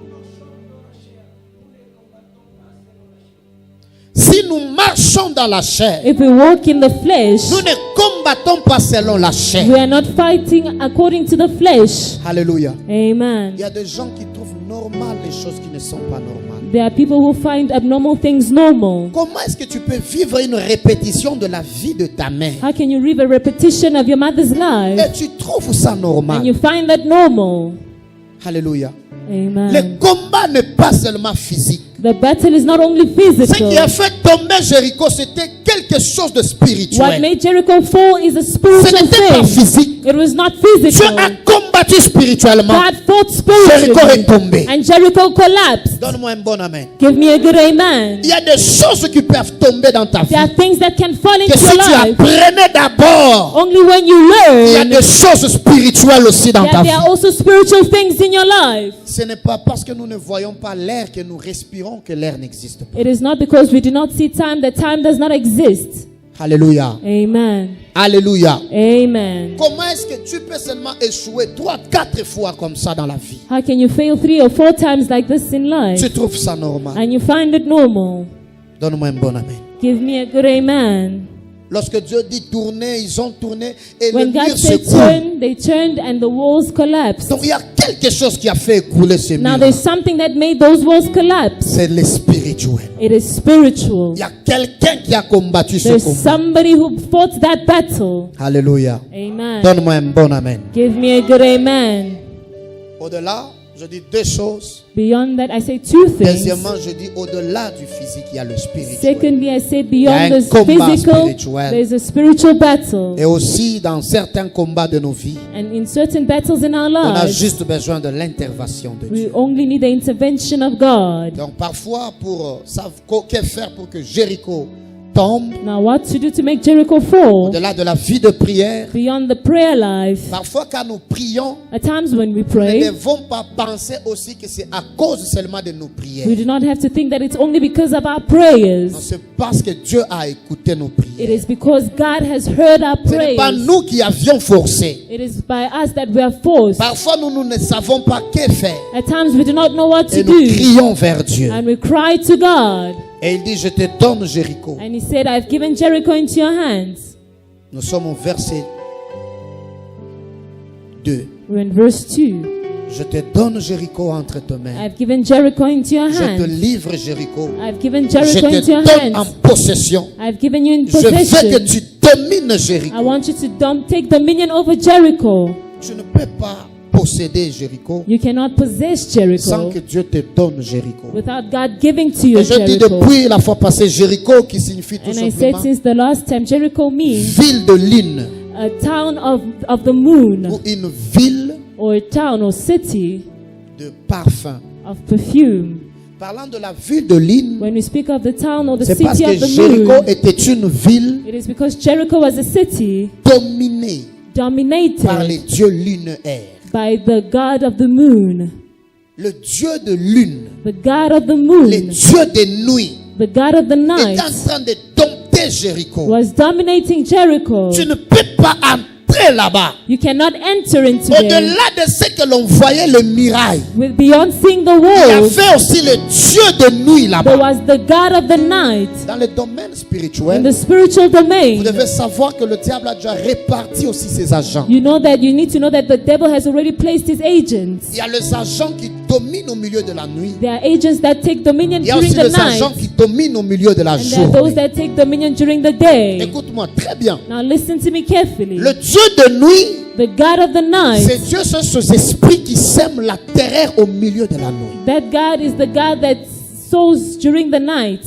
Si nous marchons dans la chair, If we walk in the flesh, nous ne combattons pas selon la chair. we are not fighting according to the flesh. Alléluia. Amen. Il y a des gens qui trouvent normal les choses qui ne sont pas normales. There are people who find abnormal things normal. Comment est-ce que tu peux vivre une répétition de la vie de ta mère How can you read a repetition of your mother's et life tu trouves ça and normal? you find that normal? Alléluia. Amen. Le combat n'est pas seulement physique. The battle is not only Ce qui physical. a fait tomber Jéricho, c'était quelque chose de What spirituel. made Jericho fall is a Ce spiritual n'était pas thing. physique. It was not Dieu physical. a combattu spirituellement. God fought Jéricho est spiritually. tombé. And Jericho collapsed. Donne-moi un bon amen. Give me a good amen. Il y a des choses qui peuvent tomber dans ta vie. There are things that can fall Que into si your tu life. apprenais d'abord, Only when you il y a learn des choses spirituelles aussi dans that ta there vie. are also spiritual things in your life. Ce n'est pas parce que nous ne voyons pas l'air que nous respirons que l'air n'existe pas. It is not because we do not see time that time does not exist. Alléluia. Amen. Alléluia. Amen. Comment est-ce que tu peux seulement échouer 3, 4 fois comme ça dans la vie? How can you fail 3 or 4 times like this in life? Tu trouves ça normal? And you find it normal? Donne-moi un bon amen. Give me a good amen. Lorsque Dieu dit tourner, ils ont tourné et le When God mur said s'écoule. turn, they turned and the walls collapsed. Donc il y a quelque chose qui a fait écouler ce Now mur. there's something that made those walls collapse. C'est le spirituel. It is spiritual. Il y a quelqu'un qui a combattu ce There's combat. somebody who fought that battle. Alléluia. Amen. Donne-moi un bon amen. Give me a good amen. Au-delà, je dis 2 choses. Beyond that, I say 2 things. Deuxièmement, je dis au-delà du physique, il y a le spirituel. Secondly, I say Il y a beyond un the combat physical, spirituel. there's a spiritual battle. Et aussi, dans certains combats de nos vies, And in certain battles in our on a lives, juste besoin de l'intervention de Dieu. we only need the intervention of God. Donc parfois, pour savoir que faire pour que Jéricho tombe, Now, what to do to make Jericho fall? au-delà de la vie de prière, Beyond the prayer life, parfois quand nous prions, at times when we nous ne pray, devons pas penser aussi que c'est à cause seulement de nos prières. we do not have to think that it's only because of our Non, prayers. c'est parce que Dieu a écouté nos It prières. is because God has heard our Ce n'est pas prayers. nous qui avions forcé. It is by us that we are forced. Parfois, nous ne savons pas que faire. At times we do not know what to Et nous do. crions vers Dieu. And we cry to God. Et il dit, je te donne Jéricho. And he said, I've given Jericho into your hands. Nous sommes au verset 2. We're in verse 2. Je te donne Jéricho entre tes mains. I've given Jericho into your Je te hands. livre Jéricho. I've given Je Jericho te into your donne en hands. possession. I've given you in Je veux que possession. tu domines Jéricho. I want you to take dominion over Jericho. Tu ne peux pas posséder Jéricho You cannot possess sans Jericho que Dieu te donne Jéricho. without God giving to you Et je dis Jericho. depuis la fois passée, Jéricho qui signifie tout And I said simplement since the last time, Jericho means ville de lune a town of the moon, ou une ville or a town or city de parfum. of perfume. Parlant de la ville de lune, When we speak of the town or the c'est parce city que of the Jéricho moon, était une ville it is because Jericho was a city dominée par dominated les dieux lunaires. by the god of the moon, Le dieu de lune, the god of the les moon, dieux des nuits, the god of the est night, en train de dompter Jéricho. was dominating Jericho. Tu ne peux pas entrer là-bas. You cannot enter into there. Au-delà de ce que l'on voyait, le mirail, With beyond seeing the il y walls, avait aussi le dieu de nuit there là-bas. was the god of the night. Dans le domaine In spirituel, the spiritual vous domain, devez savoir que le diable a déjà réparti aussi ses agents. you need to know that the devil has already placed his agents. Il y a les agents qui dominent au milieu de la nuit. There are agents that take dominion Il y a during aussi the les agents night, qui dominent au milieu de la and there are those journée. that take dominion during the day. Écoute-moi très bien. Now listen to me carefully. Le Dieu de nuit, The God of the night, c'est Dieu, c'est ce esprit qui sème la terreur au milieu de la nuit. that God is the God that sows during the night.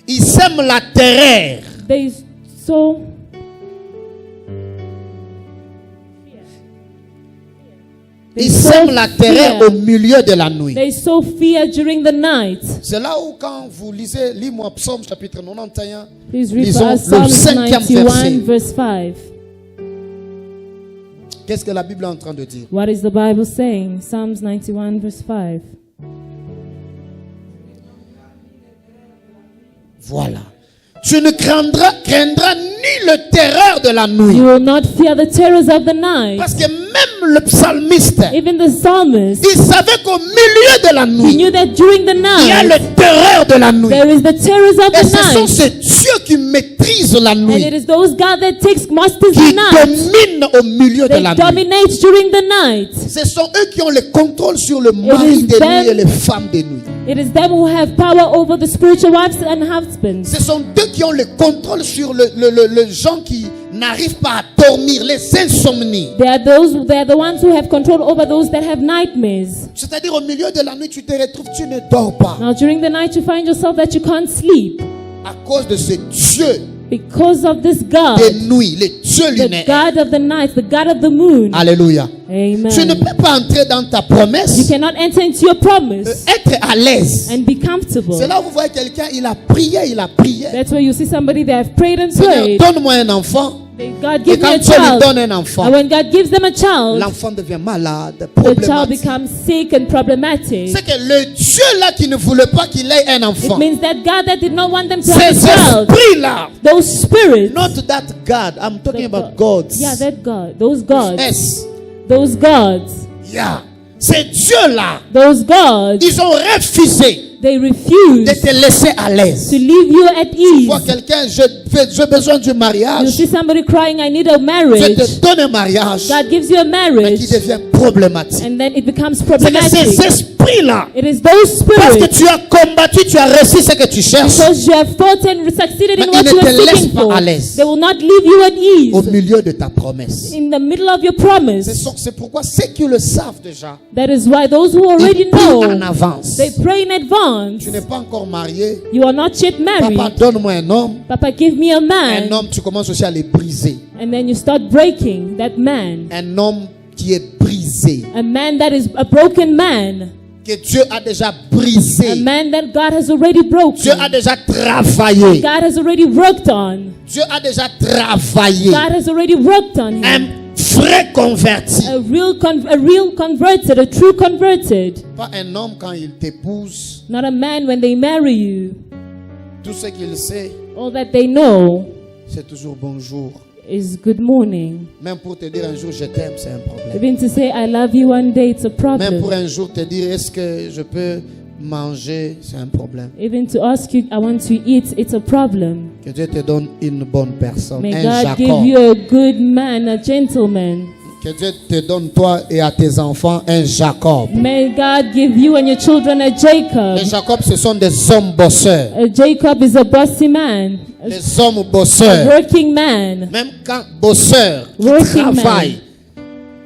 Il sème la terreur. They sow Il sème la terreur au milieu de la nuit. They sow fear during the night. C'est là où quand vous lisez, lis-moi Psaume chapitre 91, Please read for lisons us le Psalms 5e 91 verset. verse 5. Qu'est-ce que la Bible est en train de dire? What is the Bible saying? Psalms 91 verse 5. Voilà. Tu ne craindras ni le terreur de la nuit. You will not fear the terrors of the night. Parce que même le psalmiste, Even the psalmist, il savait qu'au milieu de la he nuit, knew that during the il y a night, le terreur de la nuit. there is the terrors of Et the ce sont night. ces dieux qui maîtrisent la And nuit, it is those God that masters qui the night. dominent au milieu de They la nuit. dominate during the night. Ce sont eux qui ont le contrôle sur le mari is de them- nuit et les femmes de nuit. It is them who have power over the spiritual wives and husbands. Ce sont eux qui ont le contrôle sur le gens qui n'arrivent pas à dormir, les insomnies. They are the ones who have control over those that have nightmares. C'est-à-dire au milieu de la nuit, tu te retrouves, tu ne dors pas. Now during the night you find yourself that you can't sleep À cause de ce Dieu because of this God, des nuits, le Dieu the lunaire. God of the night, the God of the moon. Alléluia. Amen. Tu ne peux pas entrer dans ta You promesse, cannot enter into your promise être à l'aise. and be comfortable. C'est là où vous voyez quelqu'un, il a prié. That's where you see somebody that have prayed and Seigneur, prayed. donne-moi un enfant. God Et give me quand a Dieu lui child. donne un enfant, And when God gives them a child, l'enfant devient malade, the child problématique. becomes sick and problematic. C'est que le Dieu là qui ne voulait pas qu'il ait un It enfant, means that God that did not want them to have ces a child, esprits-là, those spirits, not that God, I'm talking the about God- gods. yeah, that God, those gods, S. those gods, Yeah. Ces dieux-là, those gods, ils ont refusé they refuse de te laisser à l'aise. to leave you at Tu vois ease. quelqu'un, j'ai besoin du You mariage. see somebody crying, I need a Dieu marriage. te donne un mariage, God gives you a mais marriage, qui devient problématique. and then it becomes C'est que problematic. ces esprits-là, It is those parce que spirits, tu as combattu, tu as réussi ce que tu cherches, because you have fought and succeeded in Mais what ils ne you te are seeking laissent pas for. à l'aise. They will not leave you at au ease milieu de ta promesse. in the middle of your promise. C'est pourquoi ceux qui le savent déjà, That is why those who already ils prient en know, avance. they pray in advance. Tu n'es pas encore marié. You are not yet Papa, married. donne-moi un homme. Papa, give me a Un man. homme, tu commences aussi à les briser. And then you start breaking that man. Un homme qui est brisé, A man that is a broken man. que Dieu a déjà A brisé. man that God has already broken. Dieu a déjà travaillé. God has already worked on. Dieu a déjà travaillé. God has already worked on him. Un vrai converti. A real converted, a true converted. Pas un homme quand il t'épouse. Not a man when they marry you. Tout ce qu'il sait, All that they know c'est toujours bonjour. is good morning. Même pour te dire un jour je t'aime, c'est un problème. Even to say I love you one day, it's a Même problem. pour un jour te dire est-ce que je peux manger, c'est un problème. Even to ask you, I want to eat, it's a problem. Que Dieu te donne une bonne personne, May un God give Jacob. you a good man, a gentleman. Que Dieu te donne toi et à tes enfants un Jacob. May God give you and your children a Jacob. Les Jacob, ce sont des hommes bosseurs. A Jacob is a bossy man, Les hommes a bosseurs. working man. Même quand bosseur, Working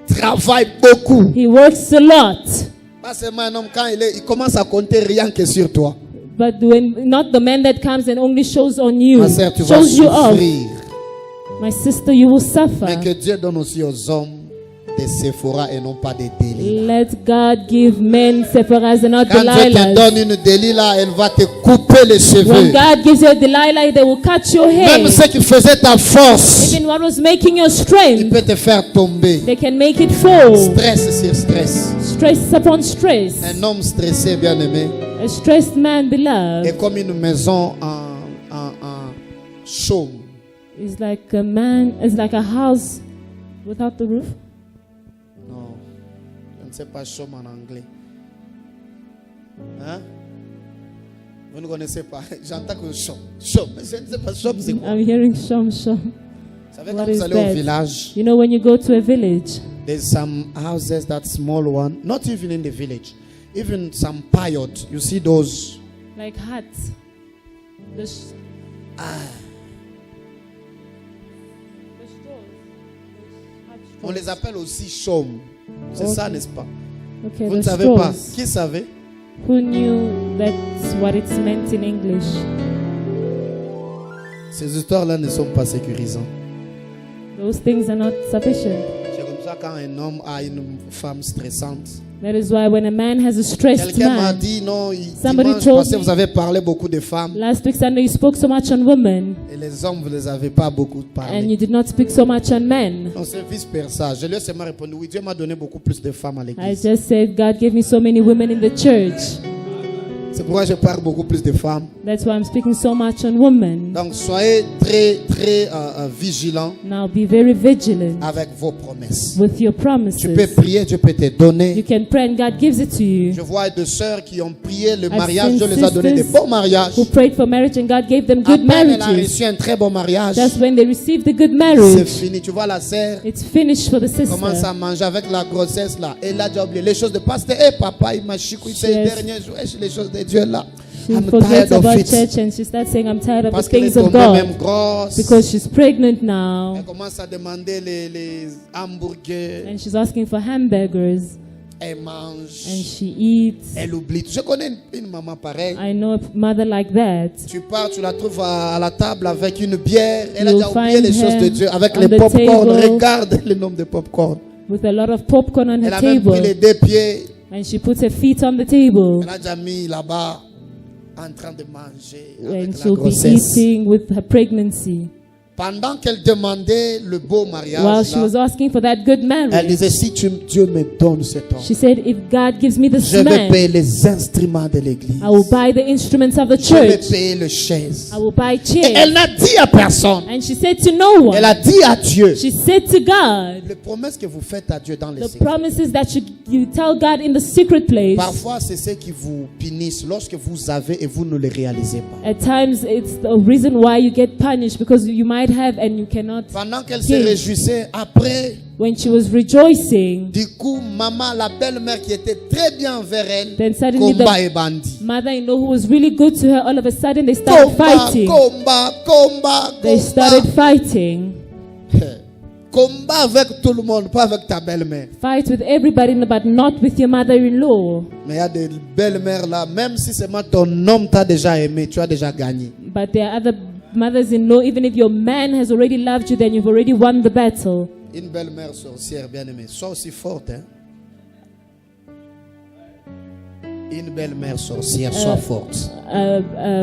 travaille beaucoup. He works a lot. Pas seulement un homme quand il commence à compter rien que sur toi. But when, not the man that comes and only shows on you, Ma sœur, tu vas shows you off. souffrir. My sister, you will suffer. Mais que Dieu donne aussi aux hommes des Sephora et non pas des Delilah. Let God give men Sephoras and not Quand Dieu te Delilahs. donne une Delilah, elle va te couper les cheveux. When God gives you a Delilah, they will cut your hair. Même ce qui faisait ta force, Even what was making your il strength, peut te faire tomber. they can make it fall. Stress sur stress. Stress upon stress. Un homme stressé, bien aimé, A stressed man, beloved, est comme une maison en chaume. is like a man, is like a house without the roof. Non, je ne sais pas chaume en anglais. Hein? Vous ne connaissez pas. J'entends que chaume. Chaume. Mais je ne sais pas chaume, c'est quoi? I'm hearing shom. Vous savez, What quand vous is allez that? au village, You know, when you go to a village, there's some houses, that small one, not even in the village, even some payot. You see those? like huts, the straws. On les appelle aussi chaume. C'est ça, n'est-ce pas? Okay, Vous ne the savez pas. straws. Qui savait? Who knew that's what it's meant in English? Ces histoires-là ne sont pas sécurisantes. Those things are not sufficient. C'est comme ça quand un homme a une femme stressante. That is why when a man has a stressed Quelqu'un m'a man, dit, non, Somebody dimanche told passé, me- vous avez parlé beaucoup de femmes. last week Sunday you spoke so much on women Et les hommes, vous ne les avez pas beaucoup and parlé. you did not speak so much on men. Non, c'est vice-versa. Je lui ai seulement répondu, oui, Dieu m'a donné beaucoup plus de femmes à I l'église. just said God gave me so many women in the church. C'est pourquoi je parle beaucoup plus de femmes. That's why I'm speaking so much on women. Donc, soyez très, très vigilants Now be very vigilant avec vos promesses. with your Tu peux promises. prier, Dieu peut te You donner. can pray and God gives it to you. Je vois deux sœurs qui ont prié le I've mariage. seen Dieu les a donné des sisters bons mariages. who prayed for marriage and God gave them À good peine elle a marriages. reçu un très bon mariage. Just when they received the good C'est marriage, fini. Tu vois la sœur it's finished for the commence sister. à manger avec la grossesse là. Et là, j'ai oublié les choses de pasteur. Eh papa, il m'a chicoué ces Yes. derniers jours. Eh, les choses de Dieu là. She I'm forgets tired of about it. church and she starts saying, I'm tired of Parce the qu'elle est things of tombée même God. grosse. Because she's pregnant now Elle commence à demander les hamburgers. and she's asking for hamburgers. Elle and mange, she eats. elle oublie. Je connais une maman pareille. I know a mother like that. Tu pars, tu la trouves à la table avec une bière. Elle a You'll déjà oublié find les choses de her Dieu. Avec on les the pop-corn. table. Regarde le nombre de pop-corn. With a lot of popcorn on Elle her a même pris les table. 2 pieds. And she puts her feet on the table. Elle a déjà mis là-bas en train de manger avec And la she'll be grossesse. eating with her pregnancy. Pendant qu'elle demandait le beau mariage, While she là, was asking for that good elle marriage, disait, si Dieu me donne cet homme, she said, if God gives me this je vais man, payer les instruments de l'église. I will buy the instruments of the Je vais church. payer les chaises. I will buy Et chairs. elle n'a dit à personne. And she said to no Elle one. a dit à Dieu. She said to God, Les promesses que vous faites à Dieu dans les the secrets. promises that you tell God in the secret place, Parfois, c'est ce qui vous punissent lorsque vous avez et vous ne les réalisez pas. at times it's the reason why you get punished, because you might have and you cannot. Pendant qu'elle se Yes. réjouissait, après, When she was rejoicing, du coup, maman, la belle-mère qui était très bien envers elle, then suddenly combat et the bandit. mother-in-law who was really good to her, all of a sudden they started Combat, fighting. combat. They started fighting. Combat avec tout le monde, pas avec ta belle-mère. Fight with everybody, but not with your mother-in-law. Mais il y a des belles-mères là, même si seulement ton homme t'a déjà aimé, tu as déjà gagné. But there are other mothers-in-law, even if your man has already loved you, then you've already won the battle. Une belle-mère sorcière bien aimée, sois aussi forte. Hein? Une belle-mère sorcière, sois forte.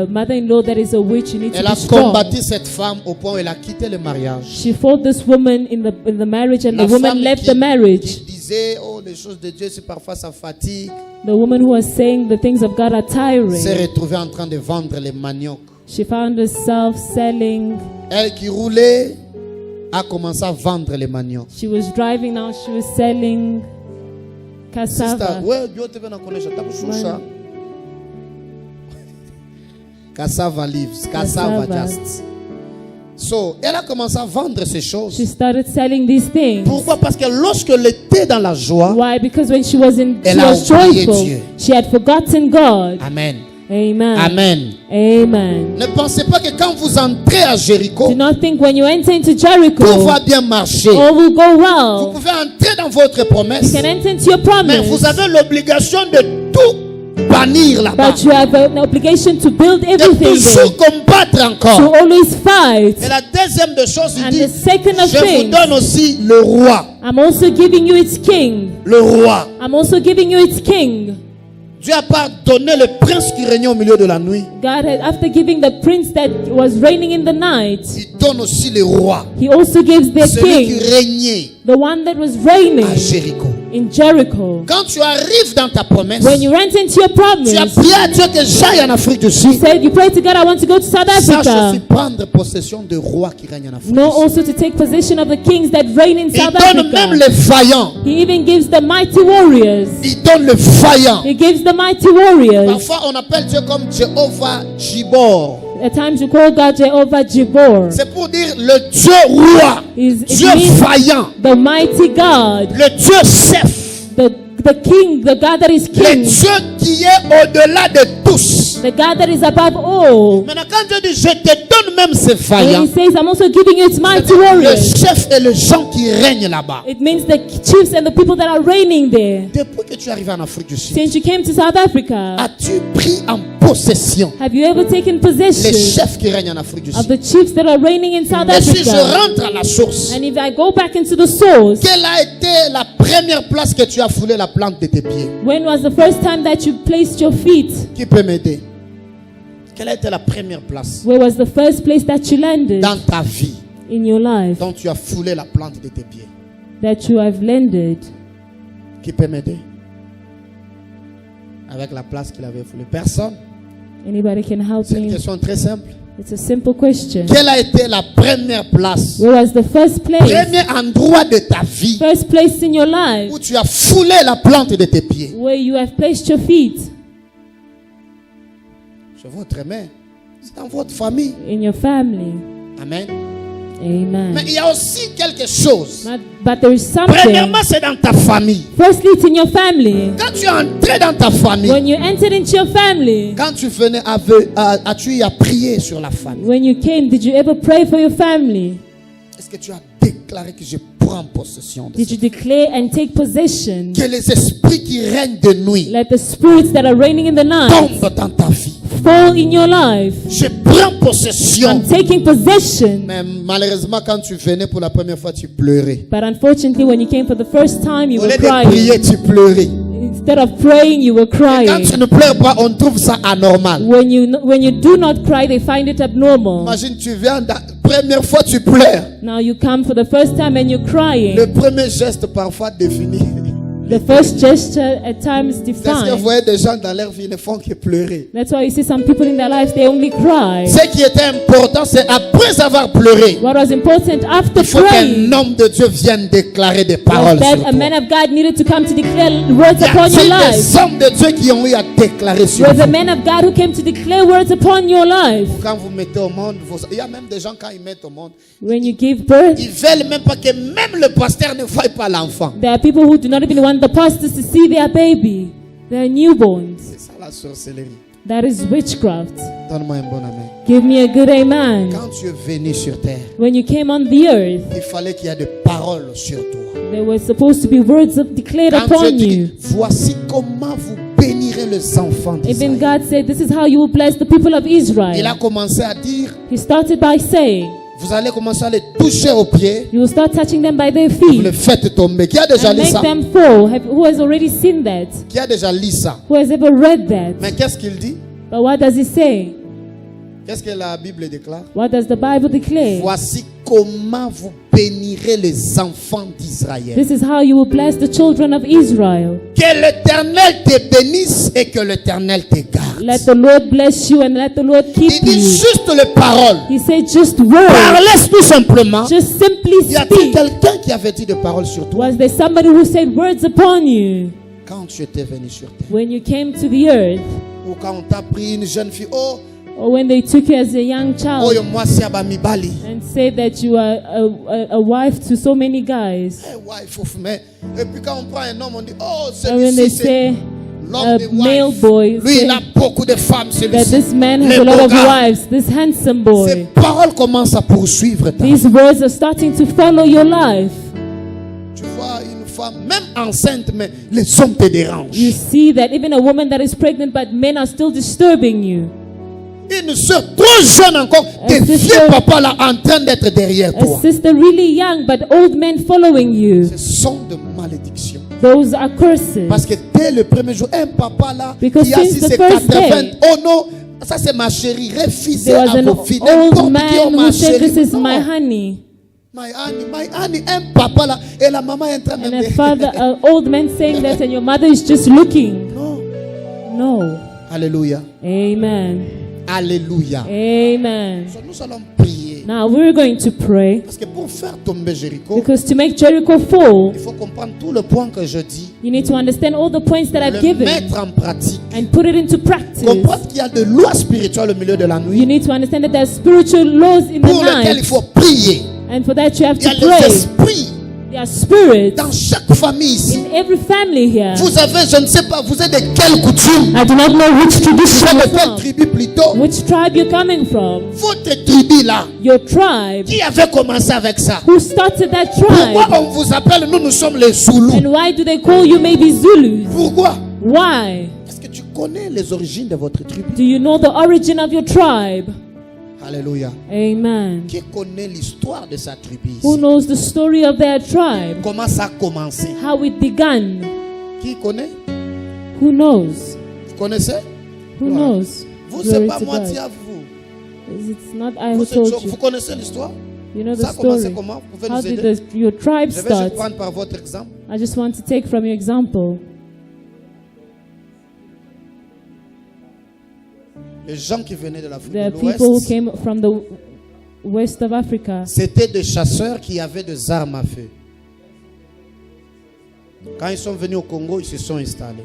Mother-in-law that is a witch, you need Elle to a be strong. combattu cette femme au point où elle a quitté le mariage. She fought this woman in the marriage, and La the woman femme left qui the marriage. disait, oh, les choses de Dieu, c'est parfois ça fatigue, The woman who was saying the things of God are tiring. s'est retrouvée en train de vendre les maniocs. She found herself selling. Elle qui roulait a commencé à vendre les maniocs. She was driving now. She was selling Sister, cassava. ouais, Dieu te veut connaître, t'as besoin de ça. Cassava leaves, cassava Cassava. just. So, elle a commencé à vendre ces choses. She started selling these things. Pourquoi? Parce que lorsqu'elle était dans la joie, Why? Because when she was Elle a oublié joyful, Dieu. she had forgotten God. Amen. Amen. Amen. Amen. Ne pensez pas que quand vous entrez à Jéricho, Do not think when you enter into tout Jericho, va bien marcher. all will go Vous well. pouvez entrer dans votre You promesse, can enter into your mais promise, vous avez l'obligation de tout bannir là-bas. but you have an obligation to build De everything there, toujours combattre to encore. always fight. Et la deuxième des choses, il And dit, the second of je vous things, donne aussi le roi. I'm also giving you its king. Le roi. I'm also giving you its king. Dieu n'a pas donné le prince qui régnait au milieu de la nuit. God had, after giving the prince that was reigning in the night, Il donne aussi le roi. he also gives the Celui qui king, régnait the one that was reigning à Jéricho. in Jericho. Quand tu arrives dans ta promesse, When you enter into your tu as promise, prié à Dieu que j'aille en Afrique du you Sud. said, you pray to God, I want to go to South Sache aussi Africa. prendre possession de roi qui règne en Afrique Know du Sud. also to take possession of the kings that reign in Il South donne même Africa. les vaillants. He even gives the mighty warriors. Il donne les vaillants. He gives the mighty warriors. Parfois, on appelle Dieu comme Jéhovah Jibor. At times you call God Jehovah Jibor. C'est pour dire le Dieu roi, It Dieu means vaillant, the mighty God, le Dieu chef, the king, the God that is le king, Dieu qui est au-delà de tous. the God that is above all. Maintenant, quand Dieu dit je te donne même ces When vaillants, he says, I'm also giving you its mighty le warriors, chef et les gens qui règnent là-bas. it means the chiefs and the people that are reigning there. Depuis que tu es arrivé en Afrique du Sud, Since you came to South Africa, as-tu pris en possession have you ever taken les possession chefs qui règnent en Afrique du of Sud? the chiefs that are reigning in South Et si je Africa? rentre à la source, And if I go back into the source, quelle a été la première place que tu as foulé la plante de tes pieds? when was the first time that you placed your feet? Qui peut m'aider? Quelle a été la première place Where was the first place that you landed dans ta vie in your life dont tu as foulé la plante de tes pieds? that you have landed? Qui peut m'aider? Avec la place qu'il avait foulée. Personne? Anybody can help C'est une me? question très simple. It's a simple question. Quelle a été la première place, Where was the first place? premier endroit de ta vie First place in your life où tu as foulé la plante de tes pieds? where you have placed your feet? C'est votre main. C'est dans votre famille. In your family. Amen. Amen. Mais il y a aussi quelque chose. But there is something. Premièrement, c'est dans ta famille. Firstly, it's in your family. Quand tu es entré dans ta famille, When you entered into your family, quand tu venais, as-tu prié sur la famille? when you came, did you ever pray for your family? Est-ce que tu as déclaré que je prie prends possession de Did ça. you declare and take possession? Que les esprits qui règnent de nuit Let the spirits that are reigning in the night tombent dans ta vie. fall in your life. Je prends possession. I'm taking possession. Mais malheureusement, quand tu venais pour la première fois, tu pleurais. But unfortunately, when you came for the first time, you Au were lieu de crying. prier, tu pleurais. Instead of praying, you were Et quand crying. tu ne pleures pas, on trouve ça anormal. When you do not cry, they find it abnormal. Imagine, tu viens, la première fois, tu pleures. Now you come for the first time and you're crying. Le premier geste parfois défini. The first gesture at times C'est ce que vous defined. voyez des gens dans leur vie ne font que pleurer. That's why you see some people in their lives, they only cry. Ce qui était important, c'est après avoir pleuré, What was important after il faut praying qu'un homme de Dieu vienne déclarer des was paroles sur that a toi. man of God needed to come to declare words Y upon your a-t-il life. des hommes de Dieu qui ont eu à déclarer sur There's a vous? man of God who came to declare words upon your life. Quand vous mettez au monde, il y a même des gens quand ils mettent au monde, When you give birth, ils veulent même pas que même le pasteur ne voie pas l'enfant. there are people who do not even want the pastors to see their baby, their newborns. C'est ça la sorcellerie. That is witchcraft. Donne-moi un bon amen. Give me a good amen. Quand tu es venu sur terre, When you came on the earth, il fallait qu'il y ait des paroles sur toi. there were supposed to be words declared Quand Dieu upon dit, you. voici comment vous bénirez les enfants Even d'Israël. God said, this is how you will bless the people of Il a Israel. commencé à dire, He started by saying, vous allez commencer à les toucher aux pieds, you will start touching them by their vous les feet faites tomber. Qui a déjà and lu make ça? them fall. Who has already seen that? Qui a déjà lu ça? Who has ever read that? Mais qu'est-ce qu'il dit? But what does he say? Qu'est-ce que la Bible déclare? What does the Bible declare? Voici comment vous bénirez les enfants d'Israël. This is how you will bless the children of Israel. Que l'Éternel te bénisse et que l'Éternel te garde. Let the Lord bless you and let the Lord keep Il dit you. juste les paroles. He said just words. Parlez tout simplement. Just simply Y a-t-il speak. quelqu'un qui avait dit des paroles sur toi Was there somebody who said words upon you quand tu étais venu sur terre? when you came to the earth? Ou quand on t'a pris une jeune fille, oh, Or when they took you as a young child oh, moi c'est Abamibali. and said that you are a wife to so many guys? Eh, wife of me. Et puis quand on prend un homme, on dit, oh, And when they celui-ci c'est say l'homme a des male wives. boy, Lui, say il a beaucoup de femmes, that celui-ci. this man has Les a lot beaux of gars. wives, this handsome Ces boy. paroles commencent à poursuivre ta vie. These words are starting to follow your life. Tu vois une femme, même enceinte, mais les hommes te dérangent. You see that even a woman that is pregnant, but men are still disturbing you. Une soeur trop jeune encore, tes sister- vieux papas là en train d'être derrière A toi. sister really young, but old men following you. Ce sont de malédictions. Those are curses. Parce que dès le premier jour, un papa là, Because qui a since assis the ses first 80, day, oh non, ça c'est ma chérie, refusez There was à an vos filles. old N'importe qui, oh man ma who said, chérie. this is Non. my honey. My honey, un papa là, et la maman est en train And de a father, an old man saying that, and your mother is just looking. Non. No. Alléluia. Amen. Alléluia. Amen. Nous allons prier. Now we're going to pray Parce que pour faire tomber Jéricho, because to make Jericho fall, il faut comprendre tout le point que je dis, you need to understand all the points that I've le given mettre en pratique. and put it into practice. Comprendre qu'il y a de lois spirituelles au milieu de la You nuit need to understand that there are spiritual laws in the pour lesquelles il night, faut prier. and for that you have Il y a to les pray. esprits There are spirits dans chaque famille ici. in every family here. Vous avez, je ne sais pas, vous êtes de quelle coutume? I do not know which Vous tradition êtes you're de quelle from, tribu plutôt? which tribe you're coming from. Votre tribu là, Your tribe. qui avait commencé avec ça? Who started that Pourquoi tribe? on vous appelle, nous sommes les Zoulous? And why do they call you maybe Zulus? Pourquoi? Why? Est-ce que tu connais les origines de votre tribu? Do you know the origin of your tribe? Alléluia. Amen. Qui connaît l'histoire de sa tribu Who ici? knows the story of their tribe? Comment ça a commencé? How it began? Qui connaît? Who knows? Vous connaissez? Who Voilà. knows? Vous, c'est Glory pas to moi God. qui à vous. It's not I who Vous, told vous you. connaissez l'histoire? You know the Ça a commencé story. comment? Vous pouvez How nous did aider? your tribe Je vais start? juste prendre par votre exemple. I just want to take from your example. Les gens qui venaient de l'Afrique The de people who l'Ouest, came from the west of Africa, c'était des chasseurs qui avaient des armes à feu. Quand ils sont venus au Congo, ils se sont installés.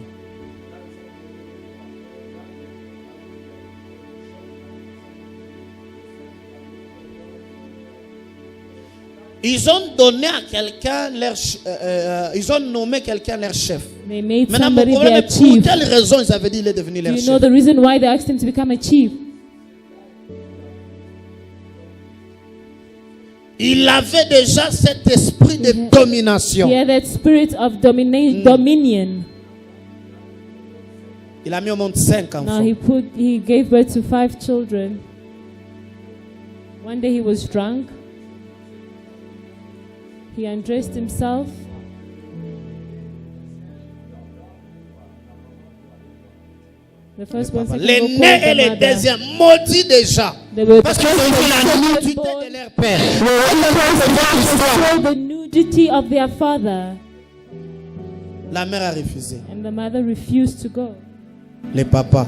Ils ont donné à quelqu'un ils ont nommé quelqu'un leur chef. they made Maintenant, mon somebody problème their est pour chief. quelle raison ils avaient dit qu'il est devenu Do leur you know chef? the reason why they asked him to become a chief? Il avait déjà cet esprit de domination. He had that spirit of dominion. Il a mis au monde 5 Now enfants. he gave birth to 5 children. One day he was drunk. He undressed himself. The first one, second Les one, nés called et the les mother. deuxièmes maudits déjà. They were Parce the qu'ils ont first vu la one nudité born. de leur père. Saw the nudity of their father, La mère a refusé. and the mother refused to go. Les papas.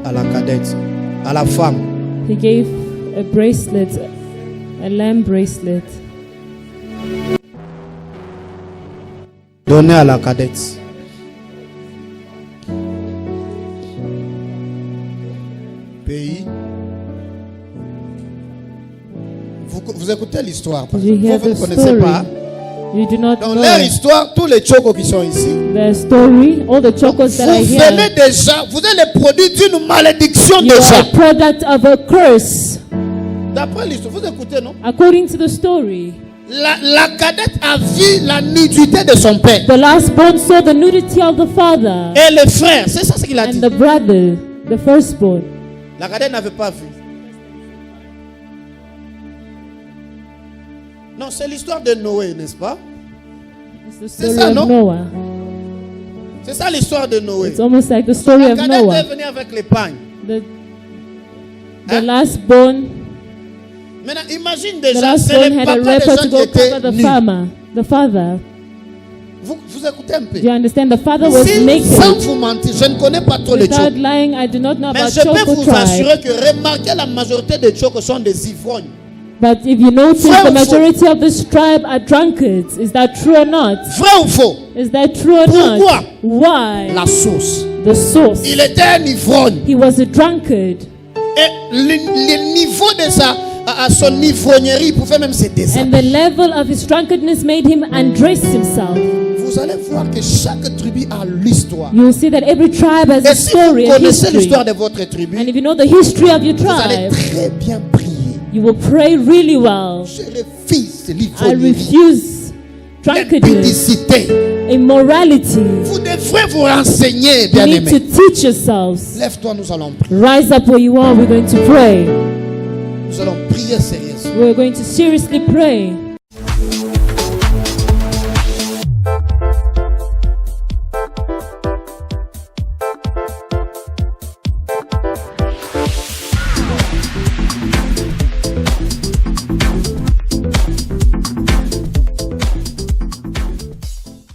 À la cadette, à la femme. He gave a bracelet, a lamb bracelet, Donné à la cadette. Pays. Vous écoutez l'histoire. Did you hear Vous ne the connaissez story? pas. You do not Dans know leur histoire, tous les chocos qui sont ici. the story. All the Vous chocos that are venez here, déjà, vous êtes le produit d'une malédiction you are déjà. a product of a curse. D'après l'histoire, vous écoutez, non? According to the story, La cadette a vu la nudité de son père. the last born saw the nudity of the father, Et le frère, c'est ça ce qu'il a dit. and the brother, the firstborn. La cadette n'avait pas vu. Non, c'est l'histoire de Noé, n'est-ce pas? It's the C'est story ça, of non? Noah. C'est ça l'histoire de Noé. It's almost like the story La of cadette Noah. est venue avec l'épargne. The Hein? last born, Maintenant, imagine the déjà, last c'est born le had a papa rapper déjà to qui go était cover the nu. farmer, the father. Vous écoutez un peu. Do you understand? The father was Sans naked. vous mentir, je ne connais pas trop les Without chocos. lying, I do not know Mais about je peux Choco vous tribe. assurer que remarquez la majorité des chocos sont des ivrognes. But if you notice, Vrai the ou faux? majority of this tribe are drunkards. Is that true or not? Vrai ou faux? Is that true or Pourquoi? not? Why? La source. The source. Il était un ivrogne. He was a drunkard. Et le niveau de à son ivrognerie, il pouvait même se And déshabiller. the level of his drunkenness made him undress himself. Vous allez voir que chaque tribu a l'histoire. You will see that every tribe has Et a si vous story, a connaissez history. l'histoire de votre tribu, And if you know the history of your vous allez tribe, très bien prier. you will pray really well. Je refuse I l'ivrognerie, refuse drunkenness, l'impudicité. immorality. Vous devrez vous renseigner, You bien need to aimé. teach yourselves. Lève-toi, nous allons prier. Rise up where you are. We're going to pray. Nous allons prier sérieusement. We're going to seriously pray.